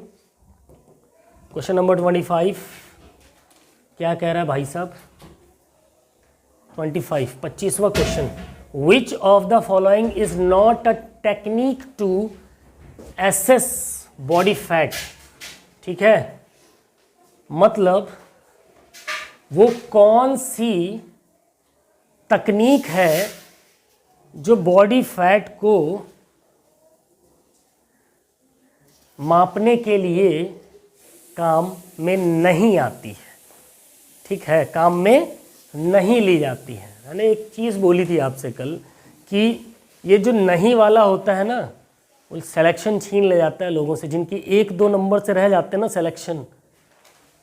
Speaker 1: क्वेश्चन नंबर 25 क्या कह रहा है भाई साहब? 25वां question, which of the following is not a technique to assess body fat? ठीक है, मतलब वो कौन सी तकनीक है जो बॉडी फैट को मापने के लिए काम में नहीं आती है, ठीक है, काम में नहीं ली जाती है। मैंने एक चीज़ बोली थी आपसे कल कि ये जो नहीं वाला होता है ना, वो सिलेक्शन छीन ले जाता है लोगों से, जिनकी 1-2 नंबर से रह जाते हैं ना सिलेक्शन,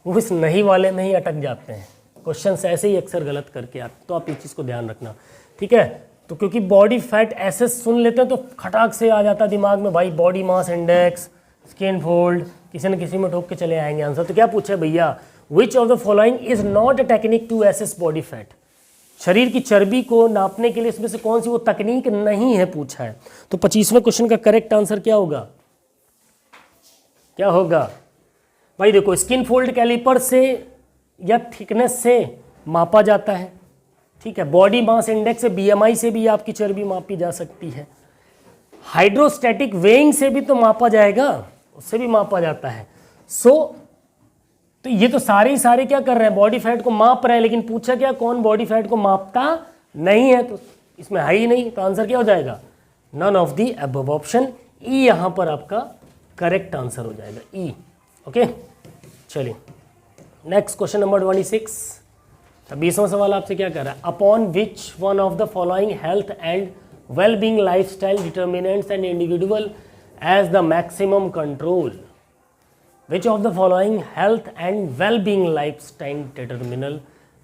Speaker 1: वो इस नहीं वाले में ही अटक जाते हैं। क्वेश्चन ऐसे ही अक्सर गलत करके आते, तो आप इस चीज़ को ध्यान रखना, ठीक है। तो क्योंकि बॉडी फैट ऐसे सुन लेते हैं तो खटाक से आ जाता है दिमाग में, भाई body mass index, skin fold, किसी न किसी में ठोक के चले आएंगे आंसर। तो क्या पूछे भैया? Which of the following is not a technique to assess body fat? शरीर की चर्बी को नापने के लिए इसमें से कौन सी वो तकनीक नहीं है पूछा है। तो 25वें क्वेश्चन का करेक्ट आंसर क्या होगा, क्या होगा भाई? देखो, स्किन फोल्ड कैलिपर से या थिकनेस से मापा जाता है, ठीक है। बॉडी मास इंडेक्स से, बीएमआई से भी आपकी चर्बी मापी जा सकती है। हाइड्रोस्टैटिक वेइंग से भी तो मापा जाएगा, उससे भी मापा जाता है। तो ये तो सारे ही सारे क्या कर रहे हैं, बॉडी फैट को माप रहे हैं, लेकिन पूछा क्या, कौन बॉडी फैट को मापता नहीं है, तो इसमें है ही नहीं। तो आंसर क्या हो जाएगा, none of the above, option E यहां पर आपका करेक्ट आंसर हो जाएगा, ई। ओके, चलिए नेक्स्ट क्वेश्चन नंबर 26। 26वां सवाल आपसे क्या कर रहा है, upon which one of the following health and well-being lifestyle determinants an individual has the maximum control. Which of the following health and well-being lifestyle determinal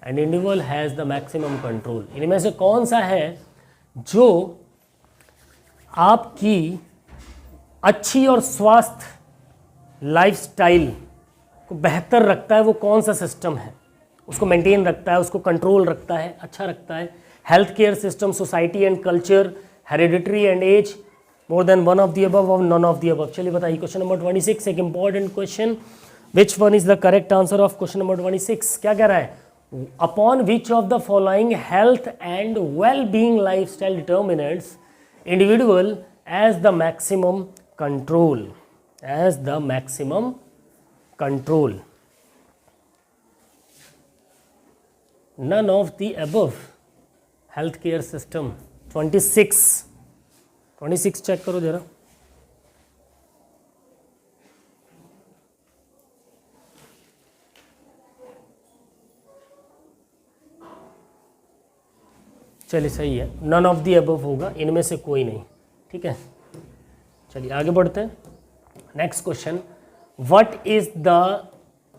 Speaker 1: an individual has the maximum control? इनमें से कौन सा है जो आपकी अच्छी और स्वास्थ्य लाइफस्टाइल को बेहतर रखता है? वो कौन सा सिस्टम है, उसको मेंटेन रखता है, उसको कंट्रोल रखता है, अच्छा रखता है? Health care system, society and culture, hereditary and age, more than one of the above और नन ऑफ द अबव। चलिए बताइए, क्वेश्चन नंबर 26 एक important question. Which one is the correct answer of question number 26? क्या कह रहा है, upon which of the following health and well being lifestyle determinants individual has the maximum control, has the maximum control, none of the above, health care system. 26 check करो जरा। चलिए सही है, नन ऑफ दी अबव होगा, इनमें से कोई नहीं, ठीक है। चलिए आगे बढ़ते हैं। Next question, what is the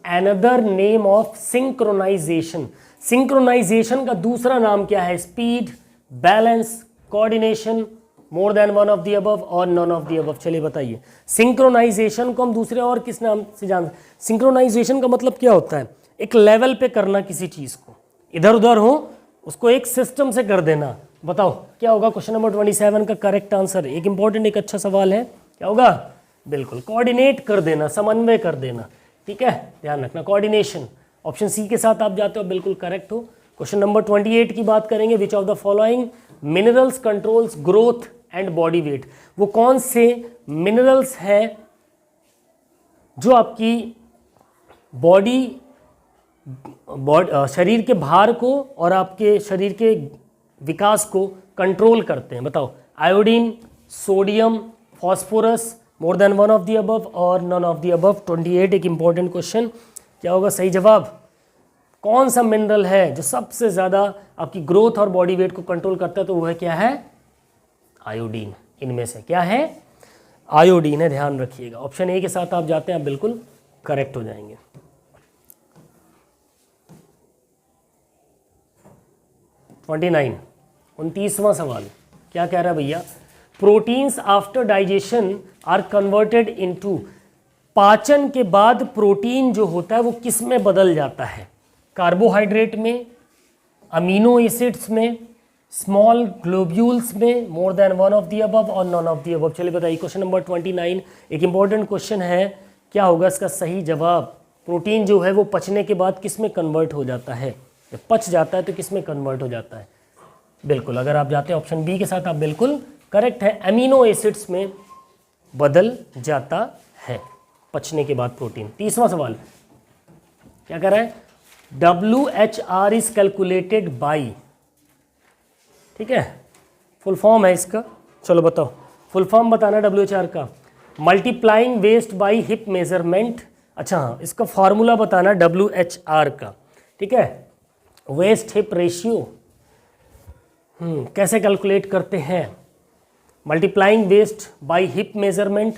Speaker 1: another name of synchronisation? Synchronisation का दूसरा नाम क्या है? Speed, balance, coordination, more than one of the above और नन ऑफ दी अबव। चलिए बताइए, सिंक्रोनाइजेशन को हम दूसरे और किस नाम से जानते हैं? सिंक्रोनाइजेशन का मतलब क्या होता है, एक लेवल पे करना किसी चीज को, इधर उधर हो उसको एक सिस्टम से कर देना। बताओ क्या होगा क्वेश्चन नंबर 27 का करेक्ट आंसर? एक इंपॉर्टेंट, एक अच्छा सवाल है, क्या होगा? बिल्कुल कोऑर्डिनेट कर देना, समन्वय कर देना, ठीक है, ध्यान रखना, कोऑर्डिनेशन। ऑप्शन सी के साथ आप जाते हो, बिल्कुल करेक्ट हो। क्वेश्चन नंबर 28 की बात करेंगे, विच of the following minerals controls growth and body weight? वो कौन से मिनरल्स हैं जो आपकी शरीर के भार को और आपके शरीर के विकास को कंट्रोल करते हैं? बताओ, iodine, sodium, phosphorus, more than one of the above और नन ऑफ द अबव। 28 एक इंपॉर्टेंट क्वेश्चन, क्या होगा सही जवाब? कौन सा मिनरल है जो सबसे ज़्यादा आपकी ग्रोथ और बॉडी वेट को कंट्रोल करता है? तो वो है क्या है? आयोडीन। इनमें से क्या है? आयोडीन है, ध्यान रखिएगा। ऑप्शन ए के साथ आप जाते हैं, आप बिल्कुल करेक्ट हो जाएंगे। 29वां सवाल क्या कह रहा है भैया? Proteins after digestion are converted into, पाचन के बाद प्रोटीन जो होता है वो किस में बदल जाता है? कार्बोहाइड्रेट में, अमीनो एसिड्स में, स्मॉल ग्लोब्यूल्स में, more than one of the above और नॉन ऑफ द अबव। चलिए बताइए, क्वेश्चन नंबर 29 एक इंपॉर्टेंट क्वेश्चन है, क्या होगा इसका सही जवाब? प्रोटीन जो है वो पचने के बाद किस में कन्वर्ट हो जाता है? जब पच जाता है तो किस में कन्वर्ट हो जाता है? बिल्कुल, अगर आप जाते हैं ऑप्शन बी के साथ, आप बिल्कुल करेक्ट है, अमीनो एसिड्स में बदल जाता है पचने के बाद प्रोटीन। 30वां सवाल क्या कर रहा है? WHR इज कैलकुलेटेड बाई, ठीक है, फुल फॉर्म है इसका, चलो बताओ फुल फॉर्म बताना WHR का। Multiplying waist by hip measurement, अच्छा हाँ, इसका फॉर्मूला बताना WHR का, ठीक है। वेस्ट हिप रेशियो कैसे कैलकुलेट करते हैं? Multiplying waist by hip measurement,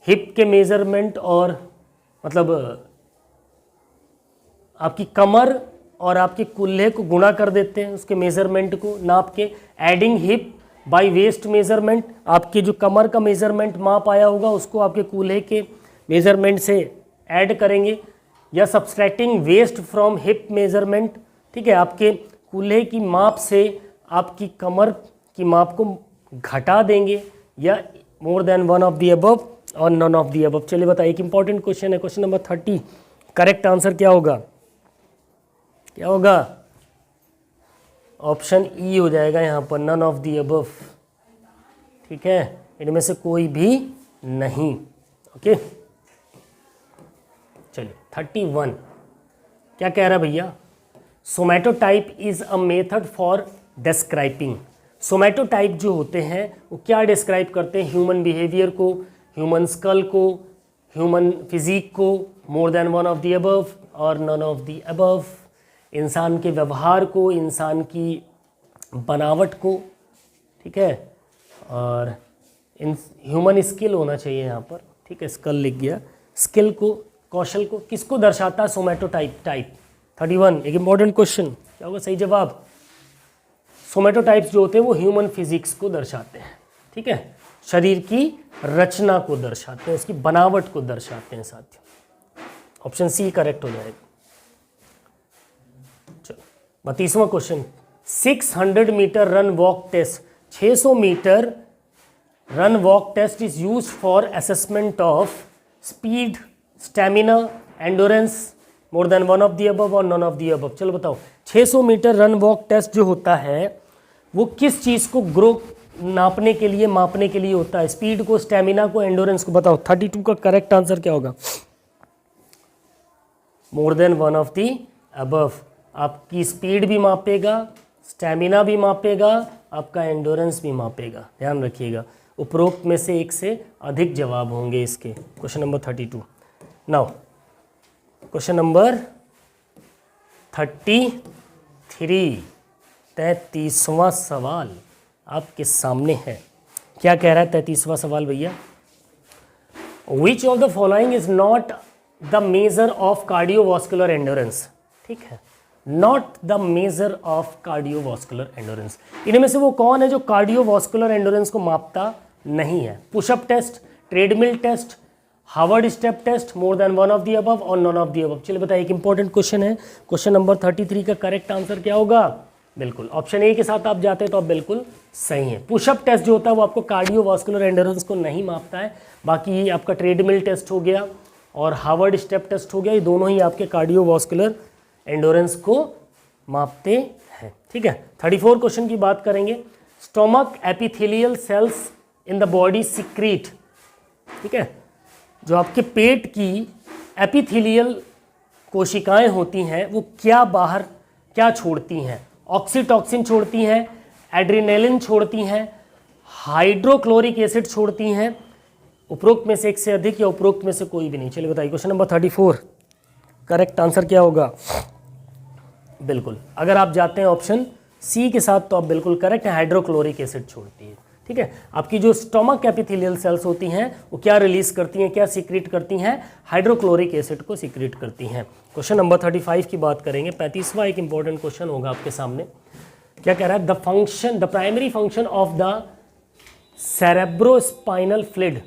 Speaker 1: hip के मेजरमेंट और मतलब आपकी कमर और आपके कुल्हे को गुणा कर देते हैं, उसके मेजरमेंट को नाप के। Adding hip by waist measurement, आपके जो कमर का मेजरमेंट माप आया होगा उसको आपके कूल्हे के मेजरमेंट से ऐड करेंगे। या subtracting waist from hip measurement, ठीक है, आपके कूल्हे की माप से आपकी कमर की माप को घटा देंगे, या मोर than one of the above और नन ऑफ द अबव। चलिए बताइए, एक इंपॉर्टेंट क्वेश्चन है, क्वेश्चन नंबर 30। करेक्ट आंसर क्या होगा? क्या होगा? ऑप्शन ई हो जाएगा यहाँ पर, नन ऑफ द अबव। ठीक है, इनमें से कोई भी नहीं। ओके, चलिए 31 क्या कह रहा है भैया? Somatotype is a method for describing. Somatotype जो होते हैं वो क्या डिस्क्राइब करते हैं? ह्यूमन बिहेवियर को, ह्यूमन स्कल को, ह्यूमन फिजिक को, more than one of the above और नन ऑफ द अबव, इंसान के व्यवहार को, इंसान की बनावट को, ठीक है, और ह्यूमन स्किल होना चाहिए यहाँ पर, ठीक है, स्कल लिख गया, स्किल को, कौशल को, किसको दर्शाता है सोमैटोटाइप? टाइप 31 एक इंपॉर्टेंट क्वेश्चन, क्या होगा सही जवाब? सोमैटोटाइप्स जो होते हैं वो ह्यूमन फिजिक्स को दर्शाते हैं, ठीक है, शरीर की रचना को दर्शाते हैं, उसकी बनावट को दर्शाते हैं साथियों। ऑप्शन सी करेक्ट हो जाएगा। चलो 32वां question, 600 metre run walk test, 600 metre run walk test is use for assessment of speed, stamina, endurance, more than one of the above और नन ऑफ द अबव। चलो बताओ, 600 मीटर रन वॉक टेस्ट जो होता है वो किस चीज़ को ग्रो नापने के लिए, मापने के लिए होता है? स्पीड को, स्टैमिना को, एंडोरेंस को। बताओ 32 का करेक्ट आंसर क्या होगा? मोर than one of the above. आपकी स्पीड भी मापेगा, स्टैमिना भी मापेगा, आपका एंडोरेंस भी मापेगा। ध्यान रखिएगा, उपरोक्त में से एक से अधिक जवाब होंगे इसके। Question number 32। Now question number 33, 33वां सवाल आपके सामने है। क्या कह रहा है 33वां सवाल भैया? Which of the following is not the measure of cardiovascular endurance? ठीक है, not the measure of cardiovascular endurance. इनमें से वो कौन है जो कार्डियोवास्कुलर एंडोरेंस को मापता नहीं है? Push up test, treadmill test, Harvard step test, more than one of the above और नॉन ऑफ द अबव। चलिए बताइए, एक इंपॉर्टेंट क्वेश्चन है। क्वेश्चन नंबर 33 का करेक्ट आंसर क्या होगा? बिल्कुल ऑप्शन ए के साथ आप जाते हैं तो आप बिल्कुल सही हैं। पुशअप टेस्ट जो होता है वो आपको कार्डियोवास्कुलर एंडोरेंस को नहीं मापता है। बाकी आपका ट्रेडमिल टेस्ट हो गया और हार्वर्ड स्टेप टेस्ट हो गया, ये दोनों ही आपके कार्डियोवास्कुलर एंडोरेंस को मापते हैं। ठीक है, 34 क्वेश्चन की बात करेंगे। Stomach epithelial cells in the body secrete, ठीक है, जो आपके पेट की एपिथेलियल कोशिकाएं होती हैं वो क्या छोड़ती हैं? ऑक्सीटॉक्सिन छोड़ती हैं, एड्रेनालिन छोड़ती हैं, हाइड्रोक्लोरिक एसिड छोड़ती हैं, उपरोक्त में से एक से अधिक या उपरोक्त में से कोई भी नहीं। चलिए बताइए, क्वेश्चन नंबर 34 करेक्ट आंसर क्या होगा? बिल्कुल, अगर आप जाते हैं ऑप्शन सी के साथ तो आप बिल्कुल करेक्ट है, हाइड्रोक्लोरिक एसिड छोड़ती है। ठीक है, आपकी जो स्टोमक एपिथेलियल सेल्स होती हैं वो क्या रिलीज करती हैं, क्या सीक्रेट करती हैं? हाइड्रोक्लोरिक एसिड को सीक्रेट करती हैं। क्वेश्चन नंबर 35 की बात करेंगे। 35वां एक इंपॉर्टेंट क्वेश्चन होगा आपके सामने। क्या कह रहा है? The primary function of the cerebrospinal fluid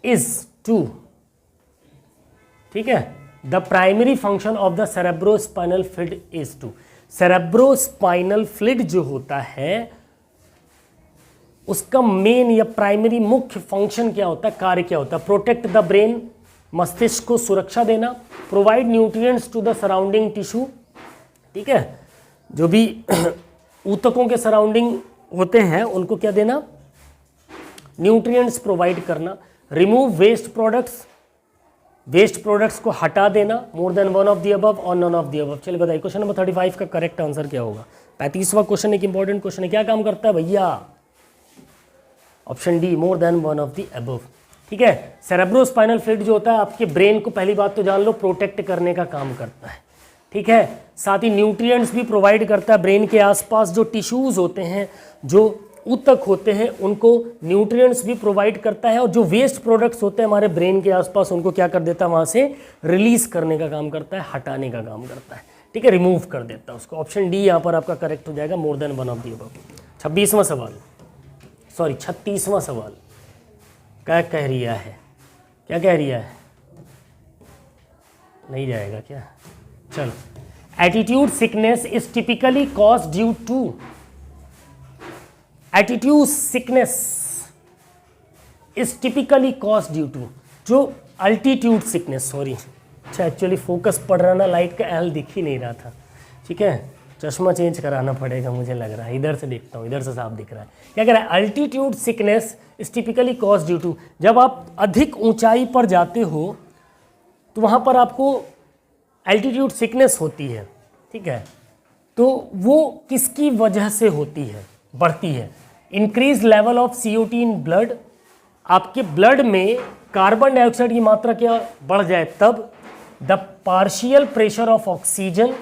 Speaker 1: is to, ठीक है, the primary function of the cerebrospinal fluid is to. Cerebrospinal fluid जो होता है उसका मेन या प्राइमरी मुख्य फंक्शन क्या होता है, कार्य क्या होता है? प्रोटेक्ट द ब्रेन, मस्तिष्क को सुरक्षा देना, provide nutrients to the surrounding tissue, ठीक है, जो भी ऊतकों के सराउंडिंग होते हैं उनको क्या देना? न्यूट्रिएंट्स प्रोवाइड करना, रिमूव वेस्ट प्रोडक्ट्स को हटा देना, मोर than one of the above और नॉन ऑफ द अबव। चलिए बताइए, क्वेश्चन नंबर 35 का करेक्ट आंसर क्या होगा? 35वां क्वेश्चन एक इंपॉर्टेंट क्वेश्चन है। क्या काम करता है भैया? Option D, more than one of the above. ठीक है, सेरेब्रोस्पाइनल फ्लूइड जो होता है आपके ब्रेन को, पहली बात तो जान लो, प्रोटेक्ट करने का काम करता है। ठीक है, साथ ही न्यूट्रिएंट्स भी प्रोवाइड करता है। ब्रेन के आसपास जो टिश्यूज होते हैं, जो ऊतक होते हैं, उनको न्यूट्रिएंट्स भी प्रोवाइड करता है, और जो वेस्ट प्रोडक्ट्स होते हैं हमारे ब्रेन के आसपास उनको क्या कर देता है? वहाँ से रिलीज करने का काम करता है, हटाने का काम करता है। ठीक है, रिमूव कर देता है उसको। ऑप्शन डी यहाँ पर आपका करेक्ट हो जाएगा, more than one of the above. 36वां सवाल क्या कह रही है? क्या कह रही है? नहीं जाएगा क्या? चलो, attitude sickness is typically cause due to, attitude sickness is typically cause due to, जो अल्टीट्यूड सिकनेस, सॉरी, अच्छा एक्चुअली फोकस पड़ रहा ना, लाइट का एल दिख ही नहीं रहा था, ठीक है, चश्मा चेंज कराना पड़ेगा मुझे लग रहा है, इधर से देखता हूँ, इधर से साफ दिख रहा है। क्या कह रहा है, altitude sickness is typically cause due to, जब आप अधिक ऊंचाई पर जाते हो तो वहाँ पर आपको एल्टीट्यूड सिकनेस होती है, ठीक है, तो वो किसकी वजह से होती है, बढ़ती है, increase level of CO2 in blood, आपके ब्लड में कार्बन डाइऑक्साइड की मात्रा क्या बढ़ जाए तब, the partial pressure of oxygen,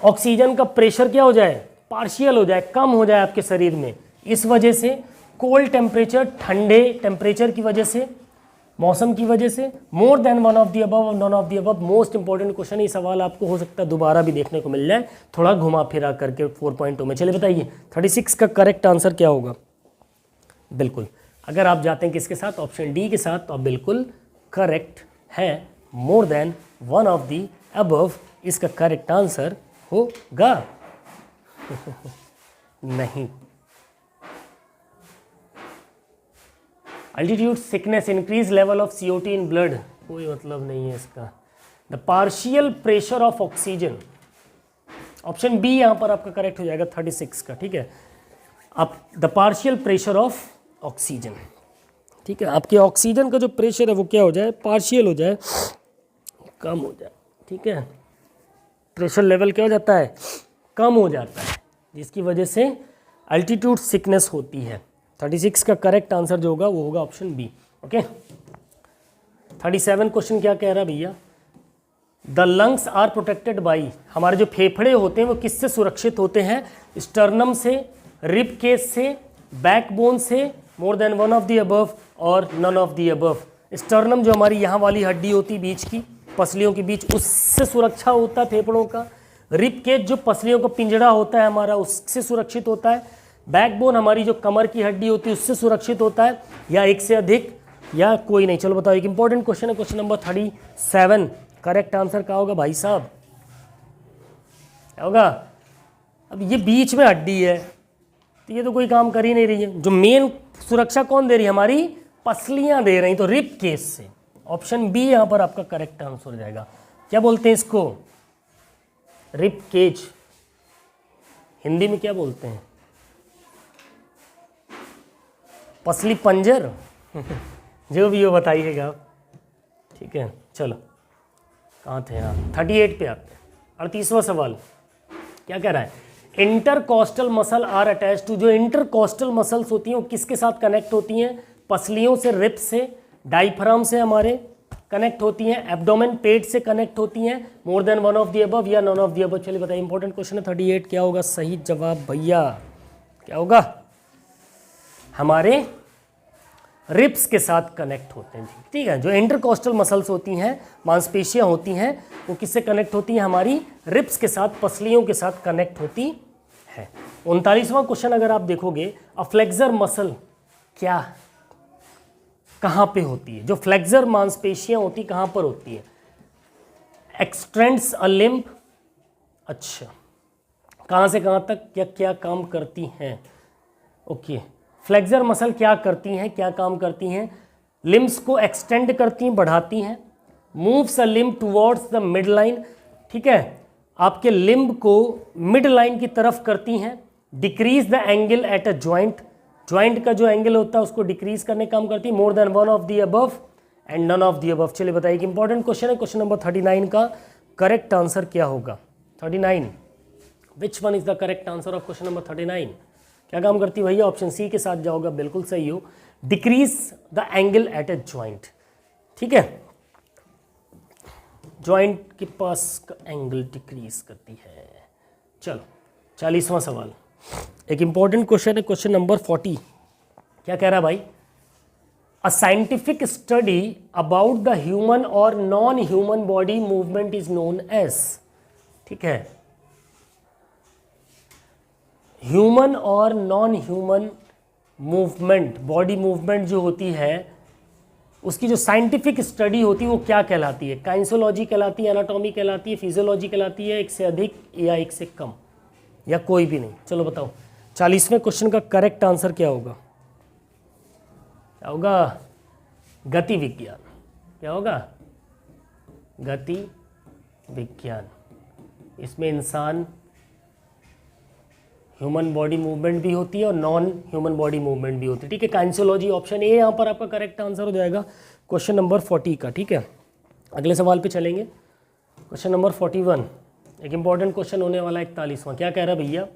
Speaker 1: oxygen का प्रेशर क्या हो जाए, पार्शियल हो जाए, कम हो जाए आपके शरीर में, इस वजह से, कोल्ड टेम्परेचर, ठंडे टेम्परेचर की वजह से, मौसम की वजह से, more than one of the above, none of the above. Most important question, ये सवाल आपको हो सकता है दोबारा भी देखने को मिल जाए, थोड़ा घुमा फिरा करके 4.2 में। चलिए बताइए 36 का करेक्ट आंसर क्या होगा। बिल्कुल, अगर आप जाते हैं किसके साथ, ऑप्शन डी के साथ, तो आप बिल्कुल करेक्ट है, more than one of the above इसका करेक्ट आंसर होगा। नहीं, altitude sickness, increase level of CO2 in blood, कोई मतलब नहीं है इसका। The partial pressure of oxygen, option B यहाँ पर आपका करेक्ट हो जाएगा 36 का, ठीक है। आप the partial pressure of oxygen, ठीक है, आपके ऑक्सीजन का जो प्रेशर है वो क्या हो जाए, पार्शियल हो जाए, कम हो जाए, ठीक है, प्रेशर लेवल क्या हो जाता है, कम हो जाता है, जिसकी वजह से अल्टीट्यूड सिकनेस होती है। 36 का करेक्ट आंसर जो होगा वो होगा ऑप्शन बी। ओके, 37 क्वेश्चन क्या कह रहा है भैया, the lungs are protected by, हमारे जो फेफड़े होते हैं वो किससे सुरक्षित होते हैं, स्टर्नम से, रिब केस से, बैकबोन से, more than one of the above और none of the above. Sternum जो हमारी यहाँ वाली हड्डी होती बीच की, पसलियों के बीच, उससे सुरक्षा होता है फेफड़ों का। रिब केज जो पसलियों का पिंजड़ा होता है हमारा, उससे सुरक्षित होता है। बैकबोन हमारी जो कमर की हड्डी होती है उससे सुरक्षित होता है, या एक से अधिक, या कोई नहीं। चलो बताओ, एक इंपॉर्टेंट क्वेश्चन है, क्वेश्चन नंबर 37, करेक्ट आंसर क्या होगा भाई साहब, क्या होगा। अब ये बीच में हड्डी है तो ये तो कोई काम कर ही नहीं रही है, जो मेन सुरक्षा कौन दे रही है, हमारी पसलियां दे रही, तो रिब केस से। ऑप्शन बी यहाँ पर आपका करेक्ट आंसर हो जाएगा। क्या बोलते हैं इसको, रिब केज, हिंदी में क्या बोलते हैं, पसली पंजर जो भी हो बताइएगा आप, ठीक है। चलो कहाँ थे आप, 38 पे आते हैं। 38वां सवाल क्या कह रहा है, intercostal muscle are attach to, जो इंटरकोस्टल मसल्स होती हैं वो किसके साथ कनेक्ट होती हैं, पसलियों से, रिब से, डायफ्राम से हमारे कनेक्ट होती हैं, एब्डोमेन, पेट से कनेक्ट होती हैं, more than one of the above या नॉन ऑफ द अबव। चलिए बताइए, इंपॉर्टेंट क्वेश्चन है 38, क्या होगा सही जवाब भैया, क्या होगा, हमारे रिब्स के साथ कनेक्ट होते हैं, ठीक है। जो इंटरकोस्टल मसल्स होती हैं, मांसपेशियां होती हैं, वो किससे कनेक्ट होती हैं, हमारी रिब्स के साथ, पसलियों के साथ कनेक्ट होती है। 39वां क्वेश्चन अगर आप देखोगे, अ फ्लेक्सर मसल क्या, कहाँ पे होती है, जो फ्लेक्सर मांसपेशियां होती कहाँ पर होती है, एक्सटेंड्स अ लिम्ब, अच्छा, कहाँ से कहाँ तक क्या क्या काम करती हैं, ओके। फ्लेक्सर मसल क्या करती हैं, क्या काम करती हैं, लिम्स को एक्सटेंड करती हैं, बढ़ाती हैं, moves a limb towards the mid line, ठीक है, आपके लिम्ब को मिड लाइन की तरफ करती हैं, decrease the angle at a joint, joint का जो एंगल होता है उसको डिक्रीज करने का काम करती है, more than one of the above and none of the above. चलिए बताइए, कि इंपॉर्टेंट क्वेश्चन है, क्वेश्चन नंबर 39 का करेक्ट आंसर क्या होगा, 39, which one is the correct answer of question number 39, क्या काम करती है भैया, ऑप्शन सी के साथ जाओगे, बिल्कुल सही हो, decrease the angle at a joint, ठीक है, ज्वाइंट के पास का एंगल डिक्रीज करती है। चलो 40वां सवाल, एक इंपॉर्टेंट क्वेश्चन है, क्वेश्चन नंबर 40, क्या कह रहा है भाई, a scientific study about the human और non human body movement is known as, ठीक है, ह्यूमन और non human movement, body movement जो होती है उसकी जो साइंटिफिक स्टडी होती है वो क्या कहलाती है? काइंसोलॉजी कहलाती है, एनाटॉमी कहलाती है, फिजियोलॉजी कहलाती है, एक से अधिक या एक से कम, या कोई भी नहीं? चलो बताओ 40वें क्वेश्चन का करेक्ट आंसर क्या होगा? क्या होगा? गति विज्ञान। क्या होगा? गति विज्ञान। इसमें इंसान ह्यूमन बॉडी मूवमेंट भी होती है और नॉन ह्यूमन बॉडी मूवमेंट भी होती है। ठीक है, काइंसोलॉजी ऑप्शन ए यहाँ पर आपका करेक्ट आंसर हो जाएगा क्वेश्चन नंबर 40 का। ठीक है, अगले सवाल पे चलेंगे। क्वेश्चन नंबर 41 एक इंपॉर्टेंट क्वेश्चन होने वाला है। 41वां क्या कह रहा है भैया?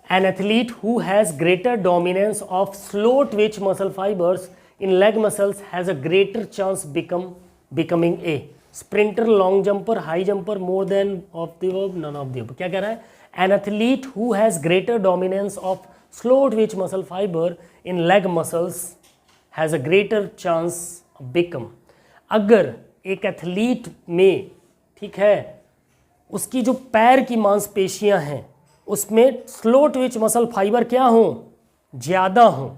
Speaker 1: An athlete who has greater dominance of slow twitch muscle fibres in leg muscles has a greater chance becoming a sprinter, long jumper, high jumper, more than of the above, none of the above. क्या कह रहा है? An athlete who has greater dominance of slow twitch muscle fiber in leg muscles has a greater chance of become। अगर एक एथलीट में, ठीक है, उसकी जो पैर की मांसपेशियां हैं उसमें स्लो ट्विच मसल फाइबर क्या हो? ज़्यादा हो,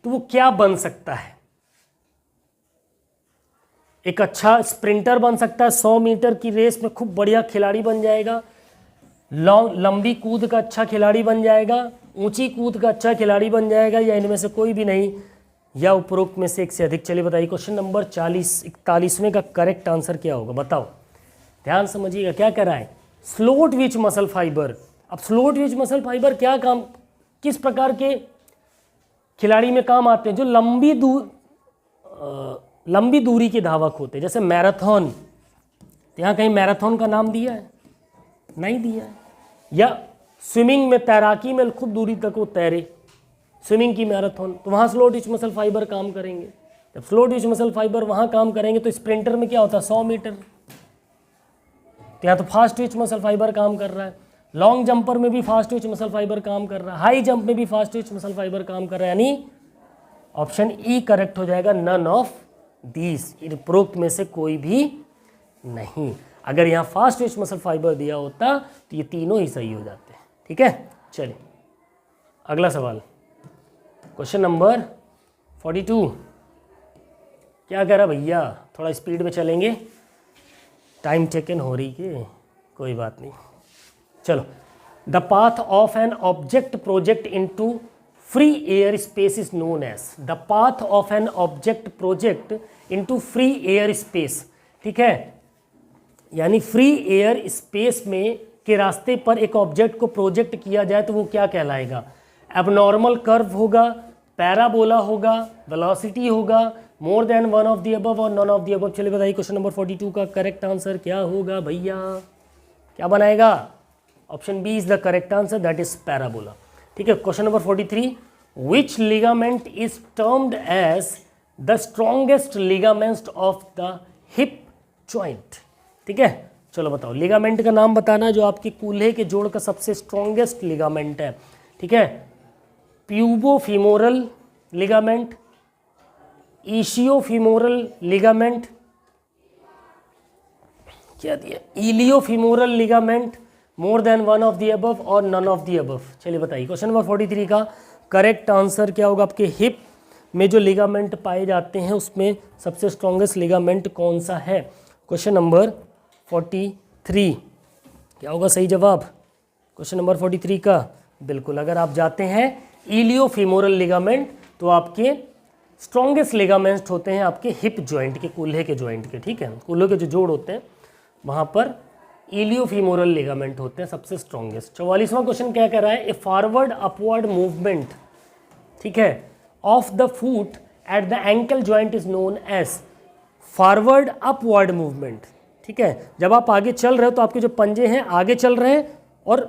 Speaker 1: तो वो क्या बन सकता है? एक अच्छा स्प्रिंटर बन सकता है, 100 मीटर की रेस में खूब बढ़िया खिलाड़ी बन जाएगा, लंबी कूद का अच्छा खिलाड़ी बन जाएगा, ऊंची कूद का अच्छा खिलाड़ी बन जाएगा, या इनमें से कोई भी नहीं, या उपरोक्त में से एक से अधिक। चलिए बताइए क्वेश्चन नंबर 41वें का करेक्ट आंसर क्या होगा? बताओ, ध्यान समझिएगा। क्या कह रहा है? Slow twitch muscle fibre. अब स्लो ट्विच मसल फाइबर क्या काम, किस प्रकार के खिलाड़ी में काम आते हैं? जो लंबी दूरी के धावक होते हैं, जैसे मैराथन। यहाँ कहीं मैराथन का नाम दिया है? नहीं दिया है। या स्विमिंग में, तैराकी में खूब दूरी तक वो तैरे, स्विमिंग की मैराथन, तो वहाँ स्लो ट्विच मसल फाइबर काम करेंगे। जब स्लो ट्विच मसल फाइबर वहाँ काम करेंगे तो स्प्रिंटर में क्या होता है? 100 मीटर, तो यहाँ तो फास्ट ट्विच मसल फाइबर काम कर रहा है। लॉन्ग जंपर में भी फास्ट ट्विच मसल फाइबर काम कर रहा है, हाई जंप में भी फास्ट ट्विच मसल फाइबर काम कर रहा है, यानी ऑप्शन ई करेक्ट हो जाएगा, नन ऑफ दीज, उपरोक्त में से कोई भी नहीं। अगर यहाँ फास्ट ट्विच मसल फाइबर दिया होता तो ये तीनों ही सही हो जाते हैं। ठीक है, चलिए अगला सवाल, क्वेश्चन नंबर 42 क्या कह रहा भैया? थोड़ा स्पीड में चलेंगे, टाइम टेकन हो रही के, कोई बात नहीं। चलो, the path of an object project into free air space is known as. The path of an object project into free air space. ठीक है, यानी फ्री एयर स्पेस में के रास्ते पर एक ऑब्जेक्ट को प्रोजेक्ट किया जाए तो वो क्या कहलाएगा? एबनॉर्मल कर्व होगा, पैराबोला होगा, वेलोसिटी होगा, मोर than one of the above और नॉन ऑफ द अबव। चलिए बताइए क्वेश्चन नंबर 42 का करेक्ट आंसर क्या होगा भैया? क्या बनाएगा? Option B is the correct answer, that is parabola. ठीक है, question number 43, which ligament is termed as the strongest ligament of the hip joint? ठीक है, चलो बताओ, लिगामेंट का नाम बताना जो आपके कूल्हे के जोड़ का सबसे स्ट्रॉन्गेस्ट लिगामेंट है। ठीक है, प्यूबोफिमोरल लिगामेंट, इशियोफिमोरल लिगामेंट, क्या दिया? Iliofemoral ligament, more than one of the above और नन ऑफ द अबव। चलिए बताइए क्वेश्चन नंबर 43 का करेक्ट आंसर क्या होगा? आपके हिप में जो लिगामेंट पाए जाते हैं उसमें सबसे स्ट्रॉन्गेस्ट लिगामेंट कौन सा है? क्वेश्चन नंबर 43 क्या होगा सही जवाब? क्वेश्चन नंबर 43 का बिल्कुल, अगर आप जाते हैं इलियोफिमोरल लिगामेंट तो आपके स्ट्रॉन्गेस्ट लिगामेंट्स होते हैं आपके हिप जॉइंट के, कूल्हे के जॉइंट के। ठीक है, कूल्हे के जो जोड़ होते हैं वहाँ पर इलियोफिमोरल लिगामेंट होते हैं सबसे स्ट्रॉन्गेस्ट। 44वां क्वेश्चन क्या कह रहा है? ए फॉरवर्ड अपवर्ड मूवमेंट, ठीक है, of the foot at the ankle joint is known as forward upward movement. ठीक है, जब आप आगे चल रहे हो तो आपके जो पंजे हैं आगे चल रहे हैं और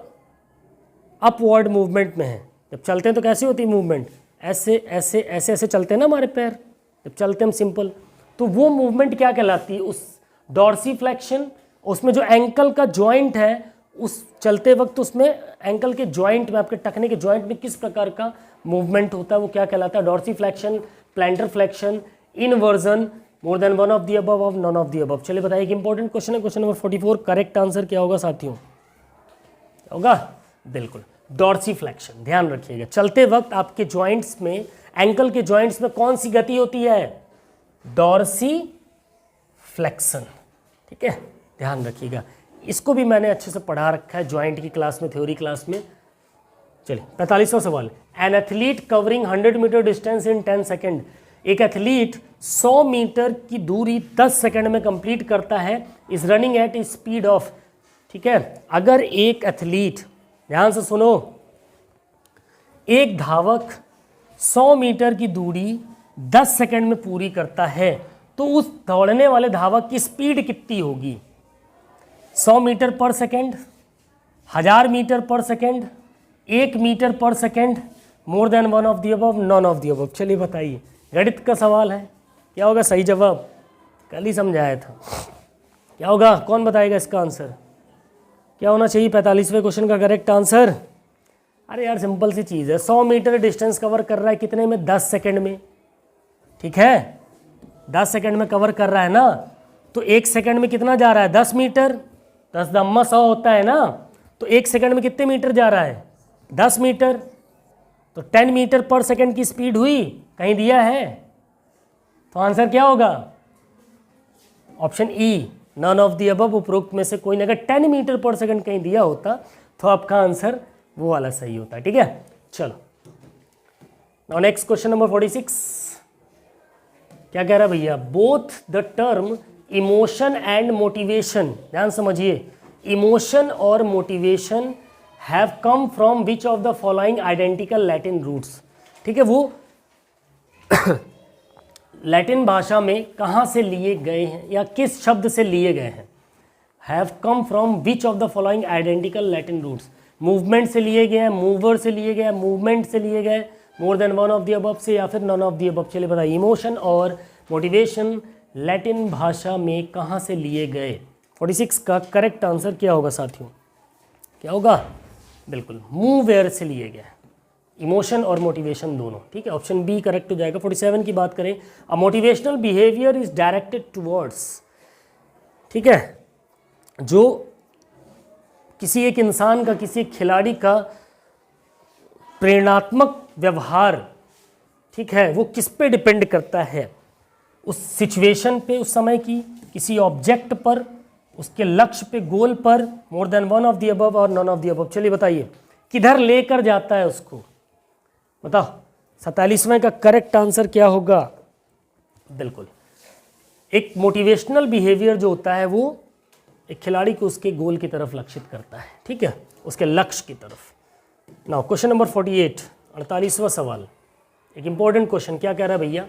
Speaker 1: अपवर्ड मूवमेंट में हैं। जब चलते हैं तो कैसी होती है मूवमेंट? ऐसे ऐसे ऐसे ऐसे चलते हैं ना हमारे पैर, जब चलते हैं हम सिंपल, तो वो मूवमेंट क्या कहलाती है? उस डॉर्सीफ्लेक्शन, उसमें जो एंकल का जॉइंट है उस चलते वक्त उसमें एंकल के जॉइंट में, आपके टखने के जॉइंट में किस प्रकार का मूवमेंट होता है वो क्या कहलाता है? Dorsiflexion, plantar flexion, inversion, more than one of the above और नॉन ऑफ द अबव। चलिए बताइए, एक इंपॉर्टेंट क्वेश्चन है, क्वेश्चन नंबर 44, करेक्ट आंसर क्या होगा साथियों? क्या होगा? बिल्कुल डॉर्सीफ्लेक्शन। ध्यान रखिएगा, चलते वक्त आपके जॉइंट्स में, एंकल के जॉइंट्स में कौन सी गति होती है? डॉर्सी फ्लेक्सन, ठीक है, ध्यान रखिएगा। इसको भी मैंने अच्छे से पढ़ा रखा है जॉइंट की क्लास में, थ्योरी क्लास में। चलिए 45वां सवाल, an athlete covering 100 metre distance in 10 second. एक एथलीट 100 मीटर की दूरी 10 सेकेंड में कंप्लीट करता है, is running at speed of, ठीक है। अगर एक एथलीट, ध्यान से सुनो, एक धावक 100 मीटर की दूरी 10 सेकेंड में पूरी करता है, तो उस दौड़ने वाले धावक की स्पीड कितनी होगी? 100 मीटर पर सेकेंड, 1000 मीटर पर सेकेंड, 1 मीटर पर second, more than one of the above, none of the above. चलिए बताइए, गणित का सवाल है, क्या होगा सही जवाब? कल ही समझाया था, क्या होगा? कौन बताएगा इसका आंसर? क्या होना चाहिए 45वें क्वेश्चन का करेक्ट आंसर? अरे यार सिंपल सी चीज़ है, 100 मीटर डिस्टेंस कवर कर रहा है कितने में? 10 सेकेंड में, ठीक है, 10 सेकेंड में कवर कर रहा है ना, तो 1 सेकेंड में कितना जा रहा है? 10 मीटर, 10 दम्मा 100 होता है ना, तो 1 सेकेंड में कितने मीटर जा रहा है? 10 मीटर, तो 10 मीटर पर सेकेंड की स्पीड हुई, कहीं दिया है? तो आंसर क्या होगा? Option E, none of the above, उपरोक्त में से कोई नहीं। अगर 10 मीटर पर सेकेंड कहीं दिया होता तो आपका आंसर वो वाला सही होता है, ठीक है। चलो नाउ नेक्स्ट क्वेश्चन नंबर 46, क्या कह रहा है भैया? Both the term emotion and motivation, ध्यान समझिए, इमोशन और motivation have come from which of the following identical Latin roots, ठीक है, वो लैटिन भाषा में कहाँ से लिए गए हैं या किस शब्द से लिए गए हैं? Have come from which of the following identical Latin roots, movement से लिए गए हैं, मूवर से लिए गए, मूवमेंट से लिए गए, मोर than one of the above से, या फिर नॉन ऑफ द अबव। चलिए बताइए, इमोशन और मोटिवेशन लैटिन भाषा में कहाँ से लिए गए? 46 का करेक्ट आंसर क्या होगा साथियों? क्या होगा? बिल्कुल मूवेयर से लिए गए, इमोशन और मोटिवेशन दोनों, ठीक है, ऑप्शन बी करेक्ट हो जाएगा। 47 की बात करें, a motivational behaviour is directed towards, ठीक है, जो किसी एक इंसान का, किसी एक खिलाड़ी का प्रेरणात्मक व्यवहार, ठीक है, वो किस पे डिपेंड करता है? उस सिचुएशन पे, उस समय की, किसी ऑब्जेक्ट पर, उसके लक्ष्य पे, गोल पर, मोर than one of the above और नॉन ऑफ द अबव। चलिए बताइए, किधर लेकर जाता है उसको? बताओ 47वें का करेक्ट आंसर क्या होगा? बिल्कुल, एक मोटिवेशनल बिहेवियर जो होता है वो एक खिलाड़ी को उसके गोल की तरफ लक्षित करता है, ठीक है, उसके लक्ष्य की तरफ। नाउ क्वेश्चन नंबर 48, 48वां सवाल, एक इंपॉर्टेंट क्वेश्चन, क्या कह रहा है भैया?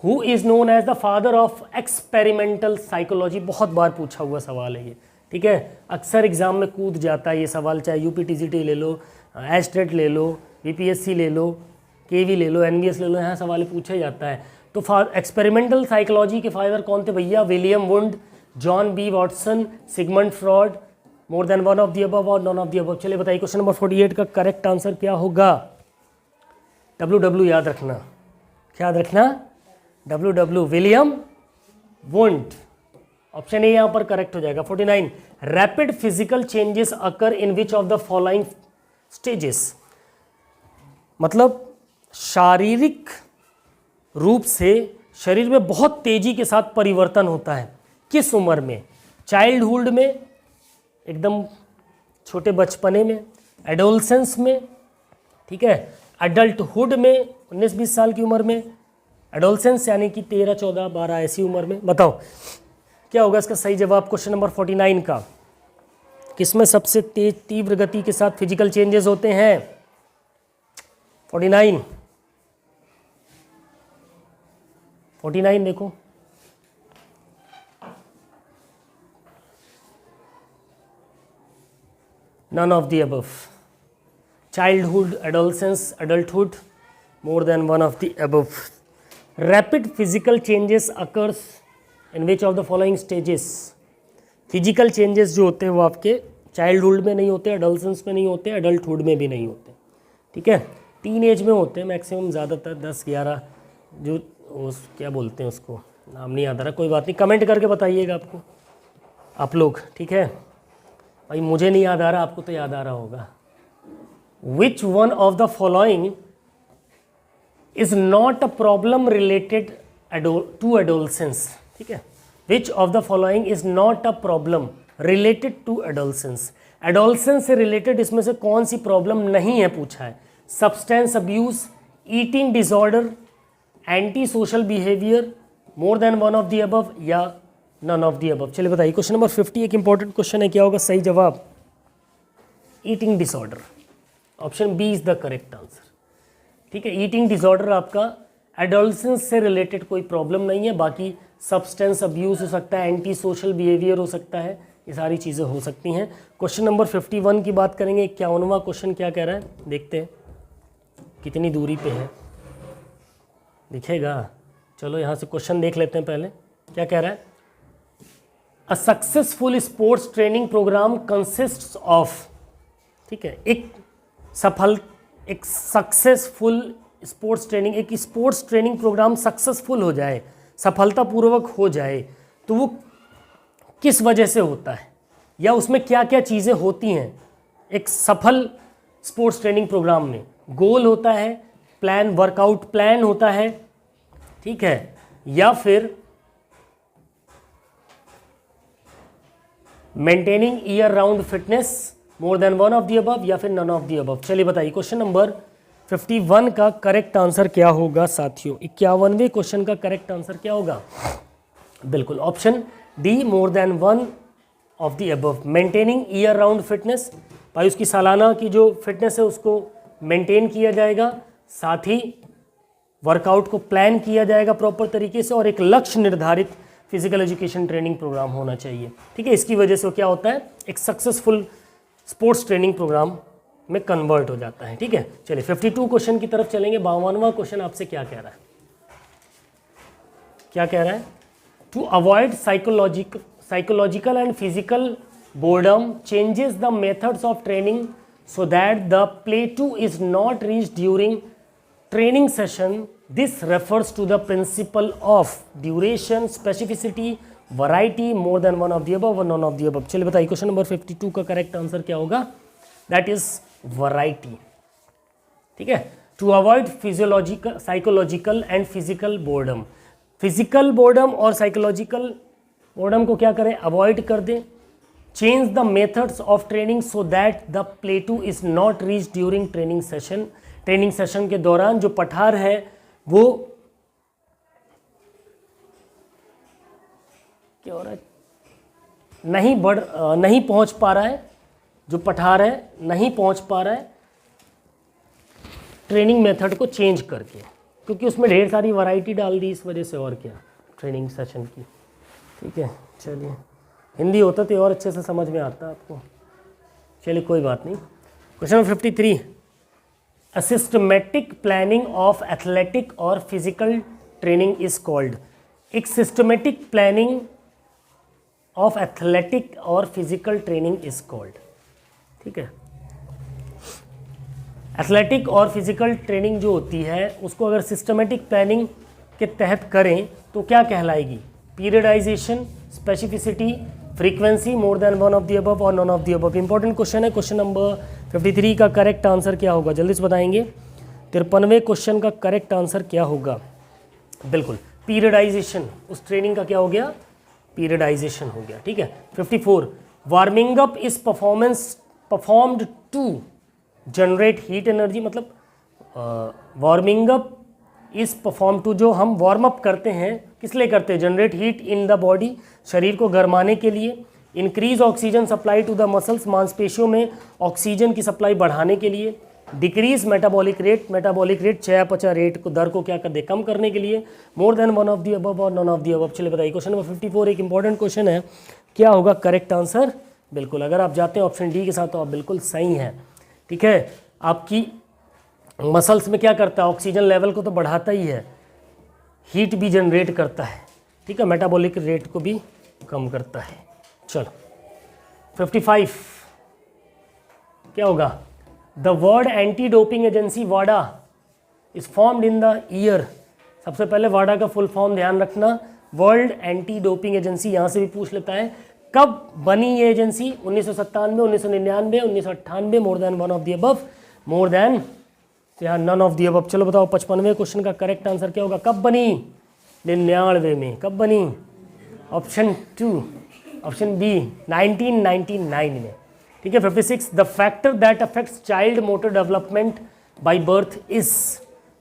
Speaker 1: Who is known as the father of experimental psychology? बहुत बार पूछा हुआ सवाल है ये, ठीक है, अक्सर एग्जाम में कूद जाता है ये सवाल, चाहे यूपीटीसीटी ले लो, एस्टेट ले लो, बीपीएससी ले लो, केवी ले लो, एनवीएस ले लो, यहाँ सवाल पूछा जाता है। तो एक्सपेरिमेंटल साइकोलॉजी के फादर कौन थे भैया? William Wundt, John B Watson, Sigmund Freud, more than one of the above और नॉन ऑफ द अबव। चलिए बताइए, क्वेश्चन नंबर 48 का करेक्ट आंसर क्या होगा? WW याद रखना, क्या याद रखना? WW, William wound, option A यहाँ पर करेक्ट हो जाएगा। 49, rapid physical changes occur in which of the following stages, मतलब शारीरिक रूप से शरीर में बहुत तेजी के साथ परिवर्तन होता है, किस उम्र में? चाइल्डहुड में, एकदम छोटे बचपने में, एडोलसेंस में, ठीक है, अडल्टहुड में 19-20 साल की उम्र में, एडोलसेंस यानी कि 13, 14, 12 ऐसी उम्र में। बताओ क्या होगा इसका सही जवाब? क्वेश्चन नंबर 49 का, किसमें सबसे तेज तीव्र गति के साथ फिजिकल चेंजेस होते हैं? 49 देखो, none of the above, childhood, adolescence, adulthood, more than one of the above. Rapid physical changes occurs in which of the following stages? Physical changes जो होते हैं वो आपके चाइल्डहुड में नहीं होते, एडोलसेंस में नहीं होते, एडल्टहुड में भी नहीं होते, ठीक है, 3 एज में होते हैं मैक्सिमम, ज़्यादातर 10-11, जो उस क्या बोलते हैं उसको, नाम नहीं याद आ रहा, कोई बात नहीं, कमेंट करके बताइएगा आपको, आप लोग, ठीक है भाई, मुझे नहीं याद आ रहा, आपको तो याद आ रहा होगा। Which one of the following is not a problem related to adolescence, ठीक है। Which of the following is not a problem related to adolescence. Adolescence से रिलेटेड इसमें से कौन सी प्रॉब्लम नहीं है पूछा है। Substance abuse, eating disorder, anti social behaviour, more than one of the above या नन ऑफ द अबव। चलिए बताइए क्वेश्चन नंबर 50 एक इंपॉर्टेंट क्वेश्चन है, क्या होगा सही जवाब? Eating disorder, option B is the correct answer, ठीक है। ईटिंग डिसऑर्डर आपका एडोलसेंस से रिलेटेड कोई प्रॉब्लम नहीं है, बाकी सब्सटेंस अब्यूज हो सकता है, एंटी सोशल बिहेवियर हो सकता है, ये सारी चीज़ें हो सकती हैं। क्वेश्चन नंबर 51 की बात करेंगे। 51वां क्वेश्चन क्या कह रहा है, देखते हैं कितनी दूरी पे है, दिखेगा। चलो यहाँ से क्वेश्चन देख लेते हैं पहले, क्या कह रहा है। A successful sports training programme consists of, ठीक है, एक सक्सेसफुल स्पोर्ट्स ट्रेनिंग, एक स्पोर्ट्स ट्रेनिंग प्रोग्राम सक्सेसफुल हो जाए, सफलतापूर्वक हो जाए, तो वो किस वजह से होता है या उसमें क्या क्या चीज़ें होती हैं। एक सफल स्पोर्ट्स ट्रेनिंग प्रोग्राम में गोल होता है, प्लान, वर्कआउट प्लान होता है, ठीक है, या फिर maintaining year round fitness, more than one of the above या फिर नन ऑफ द अबव। चलिए बताइए क्वेश्चन नंबर 51 का करेक्ट आंसर क्या होगा साथियों। 51वें क्वेश्चन का करेक्ट आंसर क्या होगा? बिल्कुल option D, more than one of the above. Maintaining year round fitness, भाई उसकी सालाना की जो फिटनेस है उसको मेंटेन किया जाएगा, साथ ही वर्कआउट को प्लान किया जाएगा प्रॉपर तरीके से, और एक लक्ष्य निर्धारित फिजिकल एजुकेशन ट्रेनिंग प्रोग्राम होना चाहिए, ठीक है। इसकी वजह से क्या होता है, एक सक्सेसफुल स्पोर्ट्स ट्रेनिंग प्रोग्राम में कन्वर्ट हो जाता है, ठीक है। चलिए 52 क्वेश्चन की तरफ चलेंगे। 52वां क्वेश्चन आपसे क्या कह रहा है, क्या कह रहा है? To avoid psychological and physical boredom changes the methods of training so that the plateau is not reach during training session. This refers to the principle of duration, specificity, variety, more than one of the above और नॉन ऑफ द अबव। चलिए बताइए क्वेश्चन नंबर 52 का करेक्ट आंसर क्या होगा? दैट इज वैरायटी, ठीक है। To avoid physiological, psychological and physical boredom. Physical boredom और साइकोलॉजिकल बोर्डम को क्या करें, अवॉइड कर दें। Change the methods of training so that the plateau is not reach during training session. Training session के दौरान जो पठार है वो क्या हो रहा है, नहीं पहुंच पा रहा है, जो पठार है नहीं पहुंच पा रहा है ट्रेनिंग मेथड को चेंज करके, क्योंकि उसमें ढेर सारी वैरायटी डाल दी इस वजह से, और क्या, ट्रेनिंग सेशन की, ठीक है। चलिए हिंदी होता तो और अच्छे से समझ में आता आपको, चलिए कोई बात नहीं। Question number 53, a systematic planning of athletic और फिजिकल ट्रेनिंग इज कॉल्ड। एक सिस्टमेटिक प्लानिंग ऑफ एथलेटिक और फिजिकल ट्रेनिंग इज कॉल्ड, ठीक है। एथलेटिक और फिजिकल ट्रेनिंग जो होती है उसको अगर सिस्टमेटिक प्लानिंग के तहत करें तो क्या कहलाएगी? Periodization, specificity, frequency, more than one of the above और none of the above. Important question है। क्वेश्चन नंबर 53 का करेक्ट आंसर क्या होगा, जल्दी से बताएंगे। 53वें क्वेश्चन का करेक्ट आंसर क्या होगा? बिल्कुल पीरियडाइजेशन, उस ट्रेनिंग का क्या हो गया, पीरियडाइजेशन हो गया, ठीक है। 54, warming up is performed to generate heat energy, मतलब warming up is perform to, जो हम वार्म अप करते हैं किस लिए करते हैं, generate heat in the body, शरीर को गर्माने के लिए। Increase oxygen supply to the muscles, मांसपेशियों में ऑक्सीजन की सप्लाई बढ़ाने के लिए। डिक्रीज मेटाबॉलिक रेट, चयापचय रेट को, दर को क्या कर दे, कम करने के लिए। मोर than one of the above और नॉन ऑफ द अबव। चलिए बताइए क्वेश्चन नंबर 54 एक इंपॉर्टेंट क्वेश्चन है, क्या होगा करेक्ट आंसर? बिल्कुल अगर आप जाते हैं ऑप्शन डी के साथ तो आप बिल्कुल सही हैं, ठीक है। आपकी मसल्स में क्या करता है, ऑक्सीजन लेवल को तो बढ़ाता ही है, हीट भी जनरेट करता है, ठीक है, मेटाबॉलिक रेट को भी कम करता है। चलो 55 क्या होगा? The word anti doping agency Wada is formed in the year. सबसे पहले वाडा का फुल फॉर्म ध्यान रखना, वर्ल्ड एंटी डोपिंग एजेंसी, यहाँ से भी पूछ लेता है कब बनी ये agency, 1997, 1999, 1998, more than one of the above, more than none of the above. चलो बताओ 55वें क्वेश्चन का करेक्ट आंसर क्या होगा, कब बनी? 99 में। कब बनी? ऑप्शन 2, ऑप्शन बी 1999 में। ठीक है। 56, the factor that affects child motor development by birth is,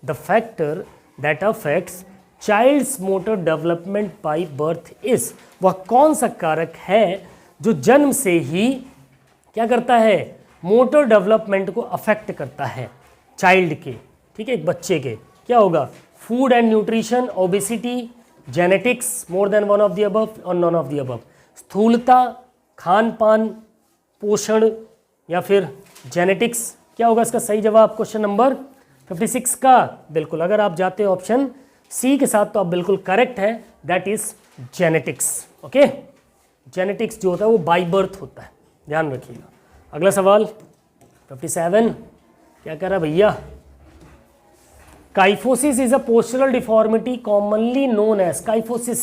Speaker 1: the factor that affects child's motor development by birth is, वह कौन सा कारक है जो जन्म से ही क्या करता है? मोटर डेवलपमेंट को अफेक्ट करता है चाइल्ड के। ठीक है, एक बच्चे के। क्या होगा? Food and nutrition, obesity, genetics, more than one of the above और नॉन ऑफ द अबव। स्थूलता, खान पान, पोषण या फिर जेनेटिक्स। क्या होगा इसका सही जवाब क्वेश्चन नंबर 56 का? बिल्कुल, अगर आप जाते हो ऑप्शन सी के साथ तो आप बिल्कुल करेक्ट है, that is genetics. Okay, genetics जो होता है वो बाय बर्थ होता है, ध्यान रखिएगा। अगला सवाल 57, क्या कह रहा है भैया? Kyphosis is a postural deformity commonly known as, kyphosis,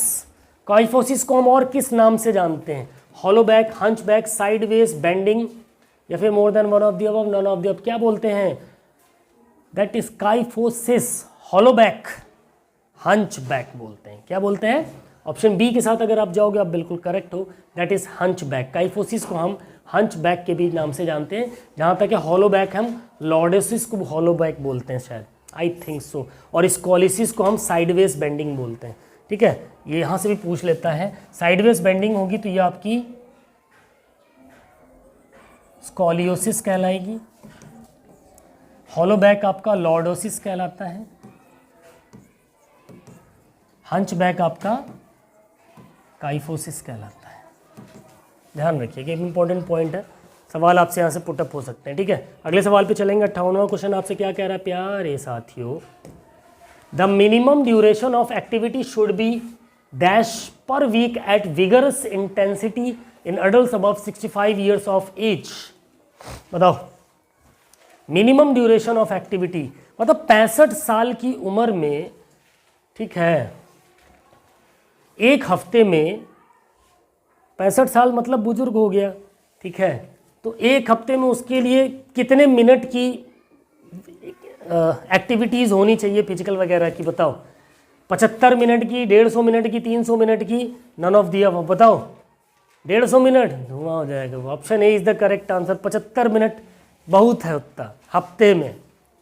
Speaker 1: kyphosis को हम और किस नाम से जानते हैं? Hollow back, hunch back, sideways, bending या फिर more than one of the above, none of the above. क्या बोलते हैं? That is kyphosis, hollow back, hunch back बोलते हैं। क्या बोलते हैं? ऑप्शन बी के साथ अगर आप जाओगे आप बिल्कुल करेक्ट हो, that is hunch back. Kyphosis को हम हंच बैक के भी नाम से जानते हैं। जहाँ तक है हॉलो बैक हम लॉर्डोसिस को हॉलो बैक बोलते हैं शायद, आई थिंक सो। और स्कॉलिसिस को हम साइडवेज बेंडिंग बोलते हैं। ठीक है, ये यहाँ से भी पूछ लेता है। साइडवेज बेंडिंग होगी तो ये आपकी स्कॉलियोसिस कहलाएगी, हॉलो बैक आपका लॉर्डोसिस कहलाता है, हंच बैक आपका काइफोसिस कहलाता है। ध्यान रखिएगा, एक इंपॉर्टेंट पॉइंट है, सवाल आपसे यहाँ से पुटअप हो सकते हैं। ठीक है, अगले सवाल पे चलेंगे। 58वां क्वेश्चन आपसे क्या कह रहा है प्यारे साथियों? The minimum duration of activity should be dash per week at vigorous intensity in adult above 65 years of age. बताओ, मिनिमम ड्यूरेशन ऑफ एक्टिविटी मतलब 65 साल की उम्र में, ठीक है, एक हफ्ते में, 65 साल मतलब बुजुर्ग हो गया, ठीक है, तो एक हफ्ते में उसके लिए कितने मिनट की एक्टिविटीज़ होनी चाहिए फिजिकल वगैरह की? बताओ, 75 मिनट की, 150 मिनट की, 300 मिनट की, नन ऑफ दी अबव। बताओ, 150 मिनट धुआं हो जाएगा। Option A is the correct answer. 75 minute बहुत है उतना, हफ्ते में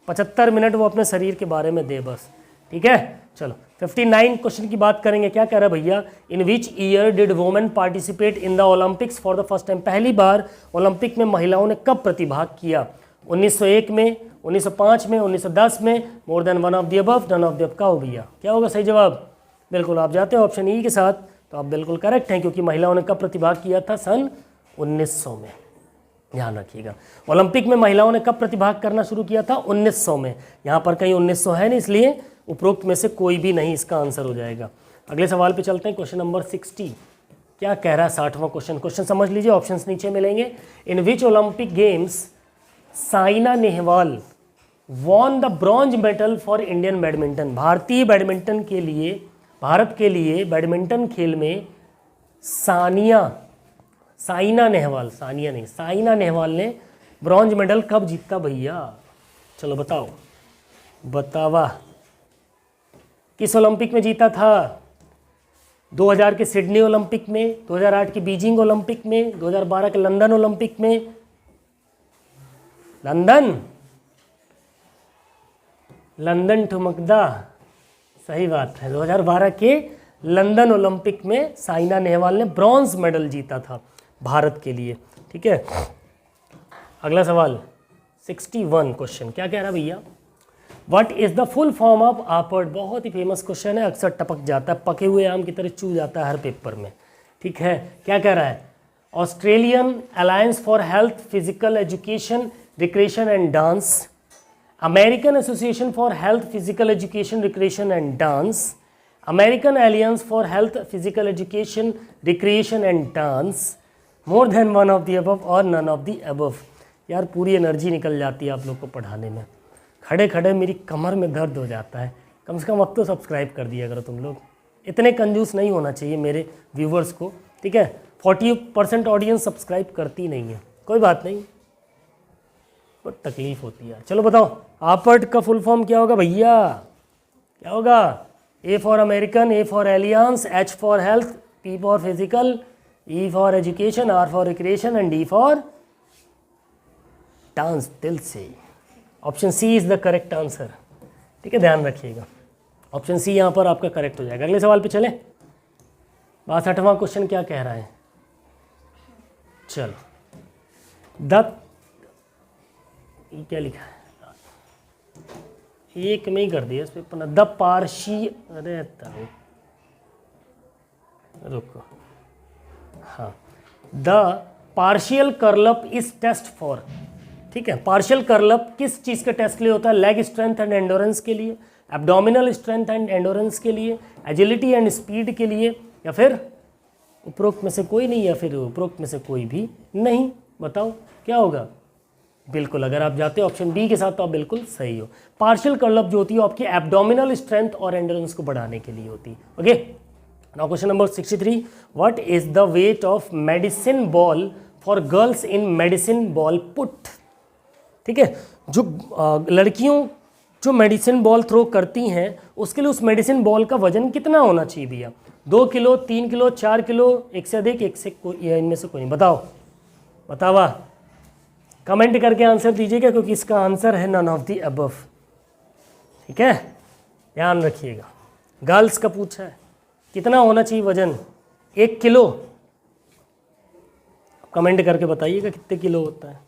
Speaker 1: 75 मिनट वो अपने शरीर के बारे में दे बस। ठीक है, चलो 59 क्वेश्चन की बात करेंगे। क्या कह रहा है भैया? In which year did women participate in the Olympics for the first time? पहली बार ओलंपिक में महिलाओं ने कब प्रतिभाग किया? 1901 में, 1905 में, 1910 में, more than one of the above, none of the above. का हो भैया? क्या होगा सही जवाब? बिल्कुल, आप जाते हो ऑप्शन ई के साथ तो आप बिल्कुल करेक्ट हैं, क्योंकि महिलाओं ने कब प्रतिभाग किया था? सन 1900 में। ध्यान रखिएगा, ओलंपिक में महिलाओं ने कब प्रतिभाग करना शुरू किया था? 1900 में। यहाँ पर कहीं 1900 है नहीं, इसलिए उपरोक्त में से कोई भी नहीं इसका आंसर हो जाएगा। अगले सवाल पे चलते हैं, क्वेश्चन नंबर 60। क्या कह रहा है 60वां क्वेश्चन? क्वेश्चन समझ लीजिए, ऑप्शंस नीचे मिलेंगे। In which Olympic games Saina Nehwal won the bronze medal for Indian badminton? भारतीय बैडमिंटन के लिए, भारत के लिए बैडमिंटन खेल में साइना नेहवाल, सानिया नहीं, साइना नेहवाल ने ब्रॉन्ज मेडल कब जीता भैया? चलो बताओ, बतावा। किस ओलंपिक में जीता था? 2000 के सिडनी ओलंपिक में, 2008 के बीजिंग ओलंपिक में, 2012 के लंदन ओलंपिक में। लंदन ठुमकदा, सही बात है। 2012 के लंदन ओलंपिक में साइना नेहवाल ने ब्रॉन्ज मेडल जीता था भारत के लिए। ठीक है, अगला सवाल 61 क्वेश्चन। क्या कह रहा भैया? What is the full form of आपर्ड? बहुत ही फेमस क्वेश्चन है, अक्सर टपक जाता है, पके हुए आम की तरह चू जाता है हर पेपर में। ठीक है, क्या कह रहा है? Australian alliance for health, physical education, recreation and dance, American association for health, physical education, recreation and dance, American alliance for health, physical education, recreation and dance, more than one of the above और नन ऑफ द अबव। यार पूरी एनर्जी निकल जाती है आप लोग को पढ़ाने में, खड़े खड़े मेरी कमर में दर्द हो जाता है। कम से कम अब तो सब्सक्राइब कर दिया करो तुम लोग, इतने कंजूस नहीं होना चाहिए मेरे व्यूवर्स को। ठीक है, 40% ऑडियंस सब्सक्राइब करती नहीं है, कोई बात नहीं, बट तकलीफ होती है। चलो बताओ, आपर्ट का फुल फॉर्म क्या होगा भैया? क्या होगा? A for American, A for Alliance, H for health, P for physical, E for education, R for recreation and D for dance. दिल से option C is the correct answer. ठीक है, ध्यान रखिएगा, ऑप्शन सी यहाँ पर आपका करेक्ट हो जाएगा। अगले सवाल पे चले। 62वां क्वेश्चन क्या कह रहा है? चलो, क्या लिखा है? एक में ही कर दिया इस पे। द पार्शी, अरे रुको, हाँ, the partial curl up is test for. ठीक है, पार्शियल कर्लअप किस चीज़ के टेस्ट के लिए होता है? लेग स्ट्रेंथ एंड एंडोरेंस के लिए, एब्डोमिनल स्ट्रेंथ एंड एंडोरेंस के लिए, एजिलिटी एंड स्पीड के लिए, या फिर उपरोक्त में से कोई नहीं, या फिर उपरोक्त में से कोई भी नहीं। बताओ क्या होगा? बिल्कुल, अगर आप जाते हो ऑप्शन बी के साथ तो आप बिल्कुल सही हो। पार्शियल कर्लअप जो होती है आपकी एब्डोमिनल स्ट्रेंथ और एंडोरेंस को बढ़ाने के लिए होती है। Okay, now question number 63, what is the weight of medicine ball for girls in medicine ball put? ठीक है, जो लड़कियों जो मेडिसिन बॉल थ्रो करती हैं उसके लिए उस मेडिसिन बॉल का वजन कितना होना चाहिए भैया? 2 किलो, 3 किलो, 4 किलो, एक से अधिक, एक से कोई, इनमें से कोई नहीं। बताओ, बतावा, कमेंट करके आंसर दीजिएगा, क्योंकि इसका आंसर है नन ऑफ द अबव। ठीक है, ध्यान रखिएगा। गर्ल्स का पूछा है कितना होना चाहिए वजन? 1 किलो। कमेंट करके बताइएगा कितने किलो होता है।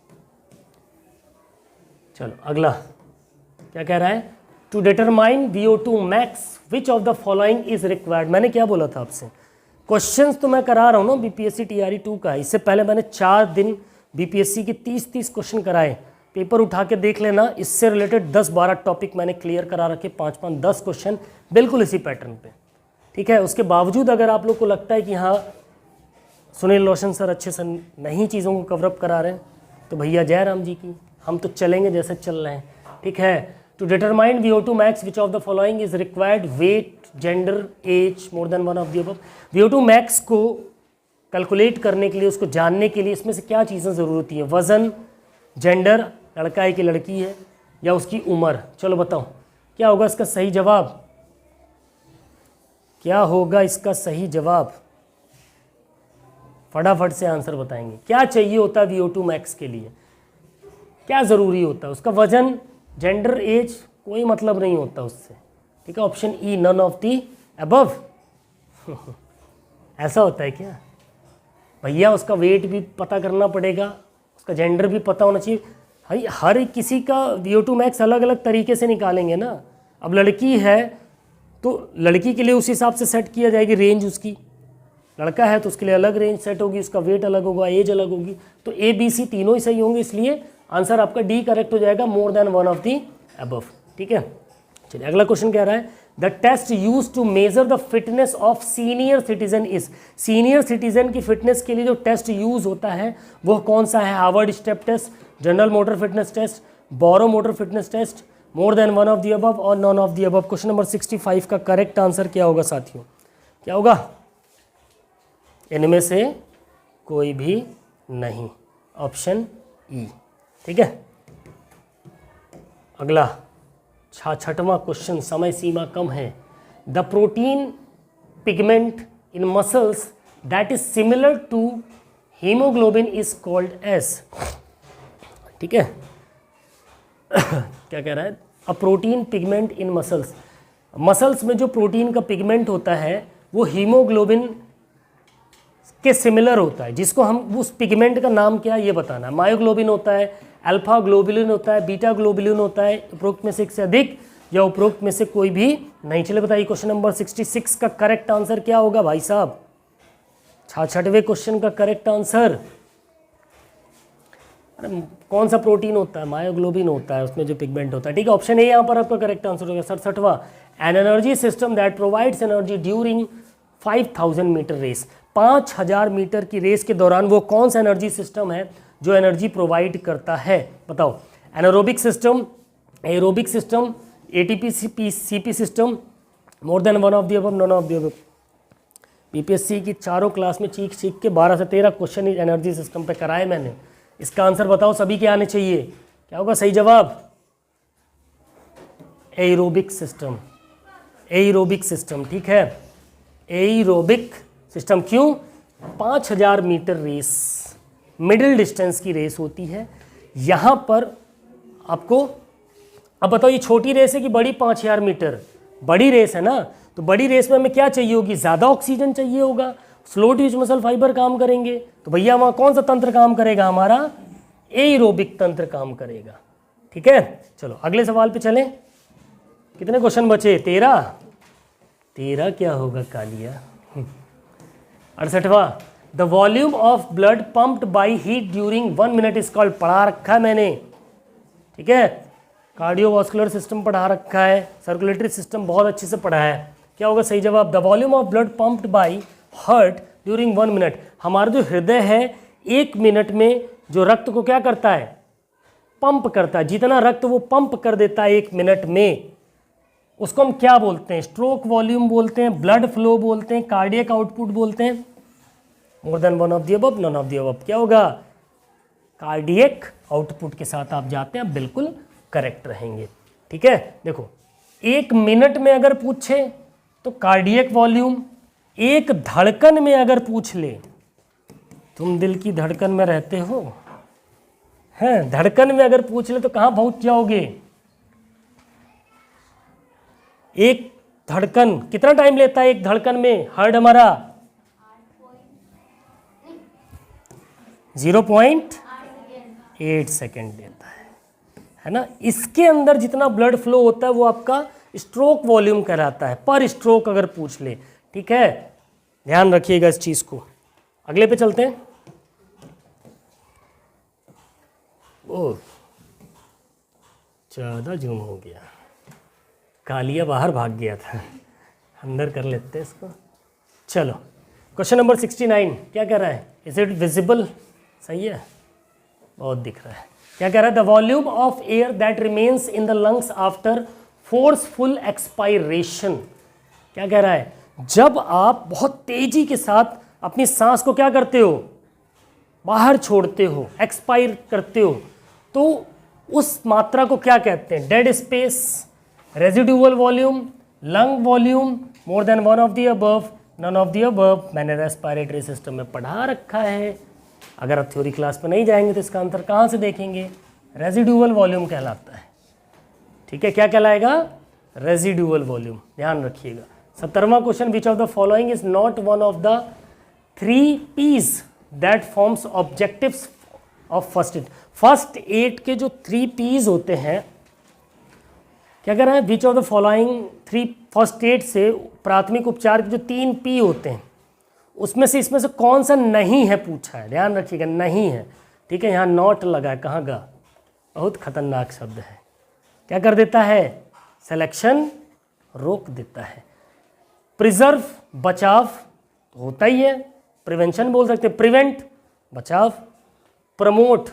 Speaker 1: चलो अगला क्या कह रहा है? To determine VO2 max which of the following is required. मैंने क्या बोला था आपसे? क्वेश्चंस तो मैं करा रहा हूँ ना BPSC TRE 2 का। इससे पहले मैंने 4 दिन BPSC के 30 क्वेश्चन कराए। पेपर उठा के देख लेना, इससे रिलेटेड 10-12 टॉपिक मैंने क्लियर करा रखे, 5-5-10 क्वेश्चन बिल्कुल इसी पैटर्न पे। ठीक है, उसके बावजूद अगर आप लोग को लगता है कि हाँ सुनील रोशन सर अच्छे से नहीं चीज़ों को कवरअप करा रहे हैं, तो भैया जय राम जी की, हम तो चलेंगे जैसे चल रहे हैं। ठीक है, to determine VO2 max which of the following is required? Weight, gender, age, more than one of the above. VO2 max को कैलकुलेट करने के लिए, उसको जानने के लिए इसमें से क्या चीज़ें ज़रूर होती हैं? वज़न, जेंडर, लड़का है कि लड़की है, या उसकी उम्र। चलो बताओ क्या होगा इसका सही जवाब? क्या होगा इसका सही जवाब? फटाफट से आंसर बताएंगे। क्या चाहिए होता है VO2 मैक्स के लिए? क्या ज़रूरी होता है? उसका वजन, जेंडर, एज, कोई मतलब नहीं होता उससे। ठीक है, option E, none of the above. ऐसा होता है क्या भैया? उसका वेट भी पता करना पड़ेगा, उसका जेंडर भी पता होना चाहिए। भाई हर किसी का VO2 मैक्स अलग अलग तरीके से निकालेंगे ना। अब लड़की है तो लड़की के लिए उस हिसाब से सेट किया जाएगी रेंज उसकी, लड़का है तो उसके लिए अलग रेंज सेट होगी, उसका वेट अलग होगा, एज अलग होगी। तो ABC तीनों ही सही होंगे, इसलिए आंसर आपका डी करेक्ट हो जाएगा, more than one of the above. ठीक है, चलिए अगला क्वेश्चन कह रहा है the test use to measure the fitness of senior citizen is. Senior citizen की फिटनेस के लिए जो टेस्ट यूज होता है वो कौन सा है? Harvard step test, general motor fitness test, Barrow motor fitness test, more than one of the above और none of the above. Question number 65 का करेक्ट आंसर क्या होगा साथियों? क्या होगा? इनमें से कोई भी नहीं, ऑप्शन ई। ठीक है, अगला 66वां क्वेश्चन, समय सीमा कम है। The protein pigment in muscles that is similar to haemoglobin is called as. ठीक है, क्या कह रहा है? A protein pigment in muscles, muscles में जो प्रोटीन का पिगमेंट होता है वो हीमोग्लोबिन के सिमिलर होता है, जिसको हम उस पिगमेंट का नाम क्या है ये बताना है। मायोग्लोबिन होता है, अल्फा ग्लोबुलिन होता है, बीटा ग्लोबुलिन होता है, उपरोक्त में से एक से अधिक या उपरोक्त में से कोई भी नहीं। चले बताइए क्वेश्चन नंबर 66 का करेक्ट आंसर क्या होगा भाई साहब? 66वें क्वेश्चन का करेक्ट आंसर, अरे कौन सा प्रोटीन होता है? मायोग्लोबिन होता है, उसमें जो पिगमेंट होता है। ठीक है, ऑप्शन ए यहाँ पर आपका करेक्ट आंसर होगा। 67वां, an energy system that provides energy during 5000 metre race. 5000 metre की रेस के दौरान वो कौन सा एनर्जी सिस्टम है जो एनर्जी प्रोवाइड करता है? बताओ। Anaerobic system, aerobic system, ATP CP system, more than one of the above, none of the above. BPSC की चारों क्लास में चीख के 12 से 13 क्वेश्चन एनर्जी सिस्टम पे कराए मैंने। इसका आंसर बताओ, सभी के आने चाहिए। क्या होगा सही जवाब? Aerobic system. एरोबिक सिस्टम, ठीक है, एरोबिक सिस्टम। क्यों? 5000 मीटर रेस, मिडिल डिस्टेंस की रेस होती है। यहाँ पर आपको, अब बताओ ये छोटी रेस है कि बड़ी 5000 मीटर? बड़ी रेस है ना, तो बड़ी रेस में हमें क्या चाहिए होगी? ज़्यादा ऑक्सीजन चाहिए होगा, स्लो ट्विच मसल फाइबर काम करेंगे, तो भैया वहाँ कौन सा तंत्र काम करेगा? हमारा एरोबिक तंत्र काम करेगा। ठीक है, चलो अगले सवाल पे चलें। कितने क्वेश्चन बचे? 13 क्या होगा कालिया? 68वां, the volume of blood pumped by heat during 1 minute is called, पढ़ा रखा है मैंने, ठीक है, कार्डियोवास्कुलर सिस्टम पढ़ा रखा है, सर्कुलेटरी सिस्टम बहुत अच्छे से पढ़ा है। क्या होगा सही जवाब? The volume of blood pumped by heart during 1 minute. हमारा जो हृदय है 1 मिनट में जो रक्त को क्या करता है? पंप करता है। जितना रक्त वो पंप कर देता है 1 मिनट में, उसको हम क्या बोलते हैं? स्ट्रोक वॉल्यूम बोलते हैं, ब्लड फ्लो बोलते हैं, कार्डियक आउटपुट बोलते हैं। More than one of the above, none of the above. क्या होगा? कार्डियक आउटपुट के साथ आप जाते हैं, बिल्कुल करेक्ट रहेंगे। ठीक है, देखो 1 मिनट में अगर पूछे तो कार्डियक वॉल्यूम, एक धड़कन में अगर पूछ ले, तुम दिल की धड़कन में रहते हो, हैं, धड़कन में अगर पूछ ले तो कहाँ पहुंच जाओगे? एक धड़कन कितना टाइम लेता है? एक धड़कन में हार्ट हमारा 0.8 सेकेंड देता है ना। इसके अंदर जितना ब्लड फ्लो होता है वो आपका स्ट्रोक वॉल्यूम कहलाता है, पर स्ट्रोक अगर पूछ ले। ठीक है, ध्यान रखिएगा इस चीज को। अगले पे चलते हैं। ओह, ज़्यादा जूम हो गया, कालिया बाहर भाग गया था, अंदर कर लेते हैं इसको। चलो क्वेश्चन नंबर 69 क्या कह रहा है? Is it visible? सही है, बहुत दिख रहा है। क्या कह रहा है? The volume of air that remains in the lungs after forceful expiration. क्या कह रहा है? जब आप बहुत तेजी के साथ अपनी सांस को क्या करते हो? बाहर छोड़ते हो, एक्सपायर करते हो, तो उस मात्रा को क्या कहते हैं? Dead space, residual volume, lung volume, more than one of the above, none of the above. मैंने रेस्पिरेटरी सिस्टम में पढ़ा रखा है। अगर आप थ्योरी क्लास में नहीं जाएंगे तो इसका आंसर कहाँ से देखेंगे? रेजिडुअल वॉल्यूम कहलाता है। ठीक है, क्या कहलाएगा? Residual volume. ध्यान रखिएगा। 70वां question, which of the following is not one of the 3 P's that forms objectives of first aid. First aid के जो 3 P's होते हैं, क्या कह रहा है? Which of the following 3 first aid से प्राथमिक उपचार के जो 3 P होते हैं, उसमें से इसमें से कौन सा नहीं है पूछा है। ध्यान रखिएगा, नहीं है। ठीक है, यहाँ नॉट लगा है, कहाँ का? बहुत खतरनाक शब्द है। क्या कर देता है? सिलेक्शन रोक देता है। प्रिजर्व, बचाव तो होता ही है, प्रिवेंशन बोल सकते हैं, प्रिवेंट बचाव। प्रमोट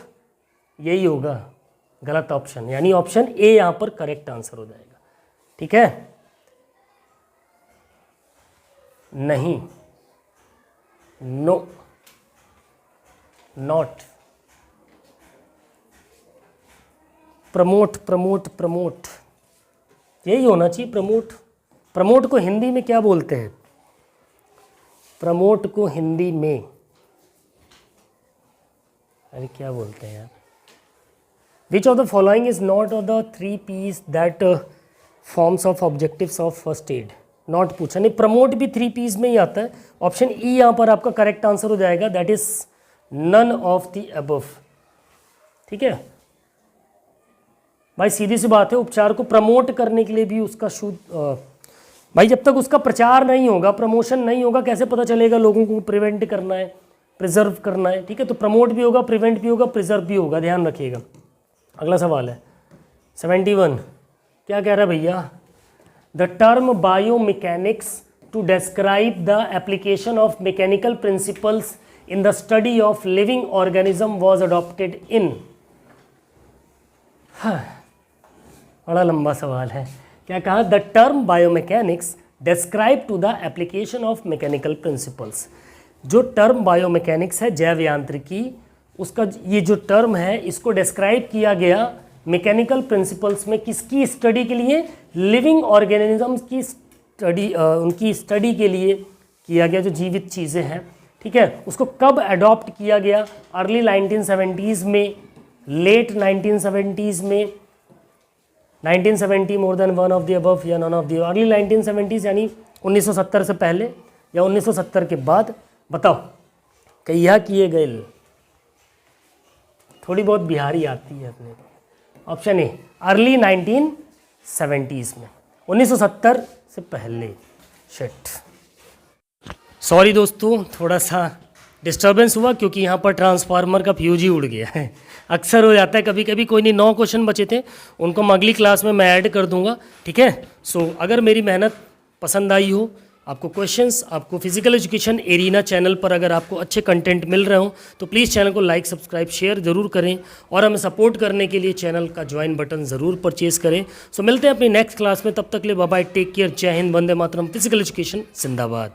Speaker 1: यही होगा गलत ऑप्शन, यानी ऑप्शन ए यहाँ पर करेक्ट आंसर हो जाएगा। ठीक है, नहीं, no, not, promote, promote, promote यही होना चाहिए। प्रमोट, प्रमोट को हिंदी में क्या बोलते हैं? प्रमोट को हिंदी में अरे क्या बोलते हैं यार? विच of the following is not of the 3 P's that forms of objectives of first add. Not पूछा नहीं, प्रमोट भी 3 P's में ही आता है। ऑप्शन ई यहाँ पर आपका करेक्ट आंसर हो जाएगा, that is none of the above. ठीक है भाई, सीधी सी बात है, उपचार को प्रमोट करने के लिए भी उसका शुद्ध भाई जब तक उसका प्रचार नहीं होगा, प्रमोशन नहीं होगा, कैसे पता चलेगा लोगों को प्रिवेंट करना है, प्रिजर्व करना है। ठीक है, तो प्रमोट भी होगा, प्रिवेंट भी होगा, प्रिजर्व भी होगा, ध्यान रखिएगा। अगला सवाल है 71। क्या कह रहा है भैया? The term biomechanics to describe the application of mechanical principles in the study of living organism was adopted in. बड़ा लंबा सवाल है। क्या कहा? The term biomechanics describe to the application of mechanical principles. जो टर्म बायोमैकेनिक्स है, जैव यांत्रिकी, उसका ये जो टर्म है इसको डिस्क्राइब किया गया मैकेनिकल प्रिंसिपल्स में किसकी स्टडी के लिए? लिविंग ऑर्गेनिजम्स की उनकी स्टडी के लिए किया गया, जो जीवित चीज़ें हैं, ठीक है, उसको कब अडॉप्ट किया गया? अर्ली 1970s में, लेट 1970s में, 1970 more than one of the above या none of the? Early 1970s यानी 1970 से पहले या 1970 के बाद? बताओ कहिया किए गए। थोड़ी बहुत बिहारी आती है अपने को। ऑप्शन ए अर्ली 1970s में, 1970 से पहले। शिट, सॉरी दोस्तों, थोड़ा सा डिस्टर्बेंस हुआ क्योंकि यहाँ पर ट्रांसफार्मर का फ्यूज ही उड़ गया है। अक्सर हो जाता है कभी कभी। कोई नहीं, 9 क्वेश्चन बचे थे, उनको मैं अगली क्लास में मैं ऐड कर दूंगा, ठीक है। सो अगर मेरी मेहनत पसंद आई हो, आपको क्वेश्चंस, आपको फिजिकल एजुकेशन एरिना चैनल पर अगर आपको अच्छे कंटेंट मिल रहे हो तो प्लीज़ चैनल को लाइक, सब्सक्राइब, शेयर ज़रूर करें और हमें सपोर्ट करने के लिए चैनल का ज्वाइन बटन ज़रूर परचेज़ करें। सो मिलते हैं अपनी नेक्स्ट क्लास में, तब तक ले बाय बाय, टेक केयर, जय हिंद, वंदे मातरम, फिजिकल एजुकेशन जिंदाबाद।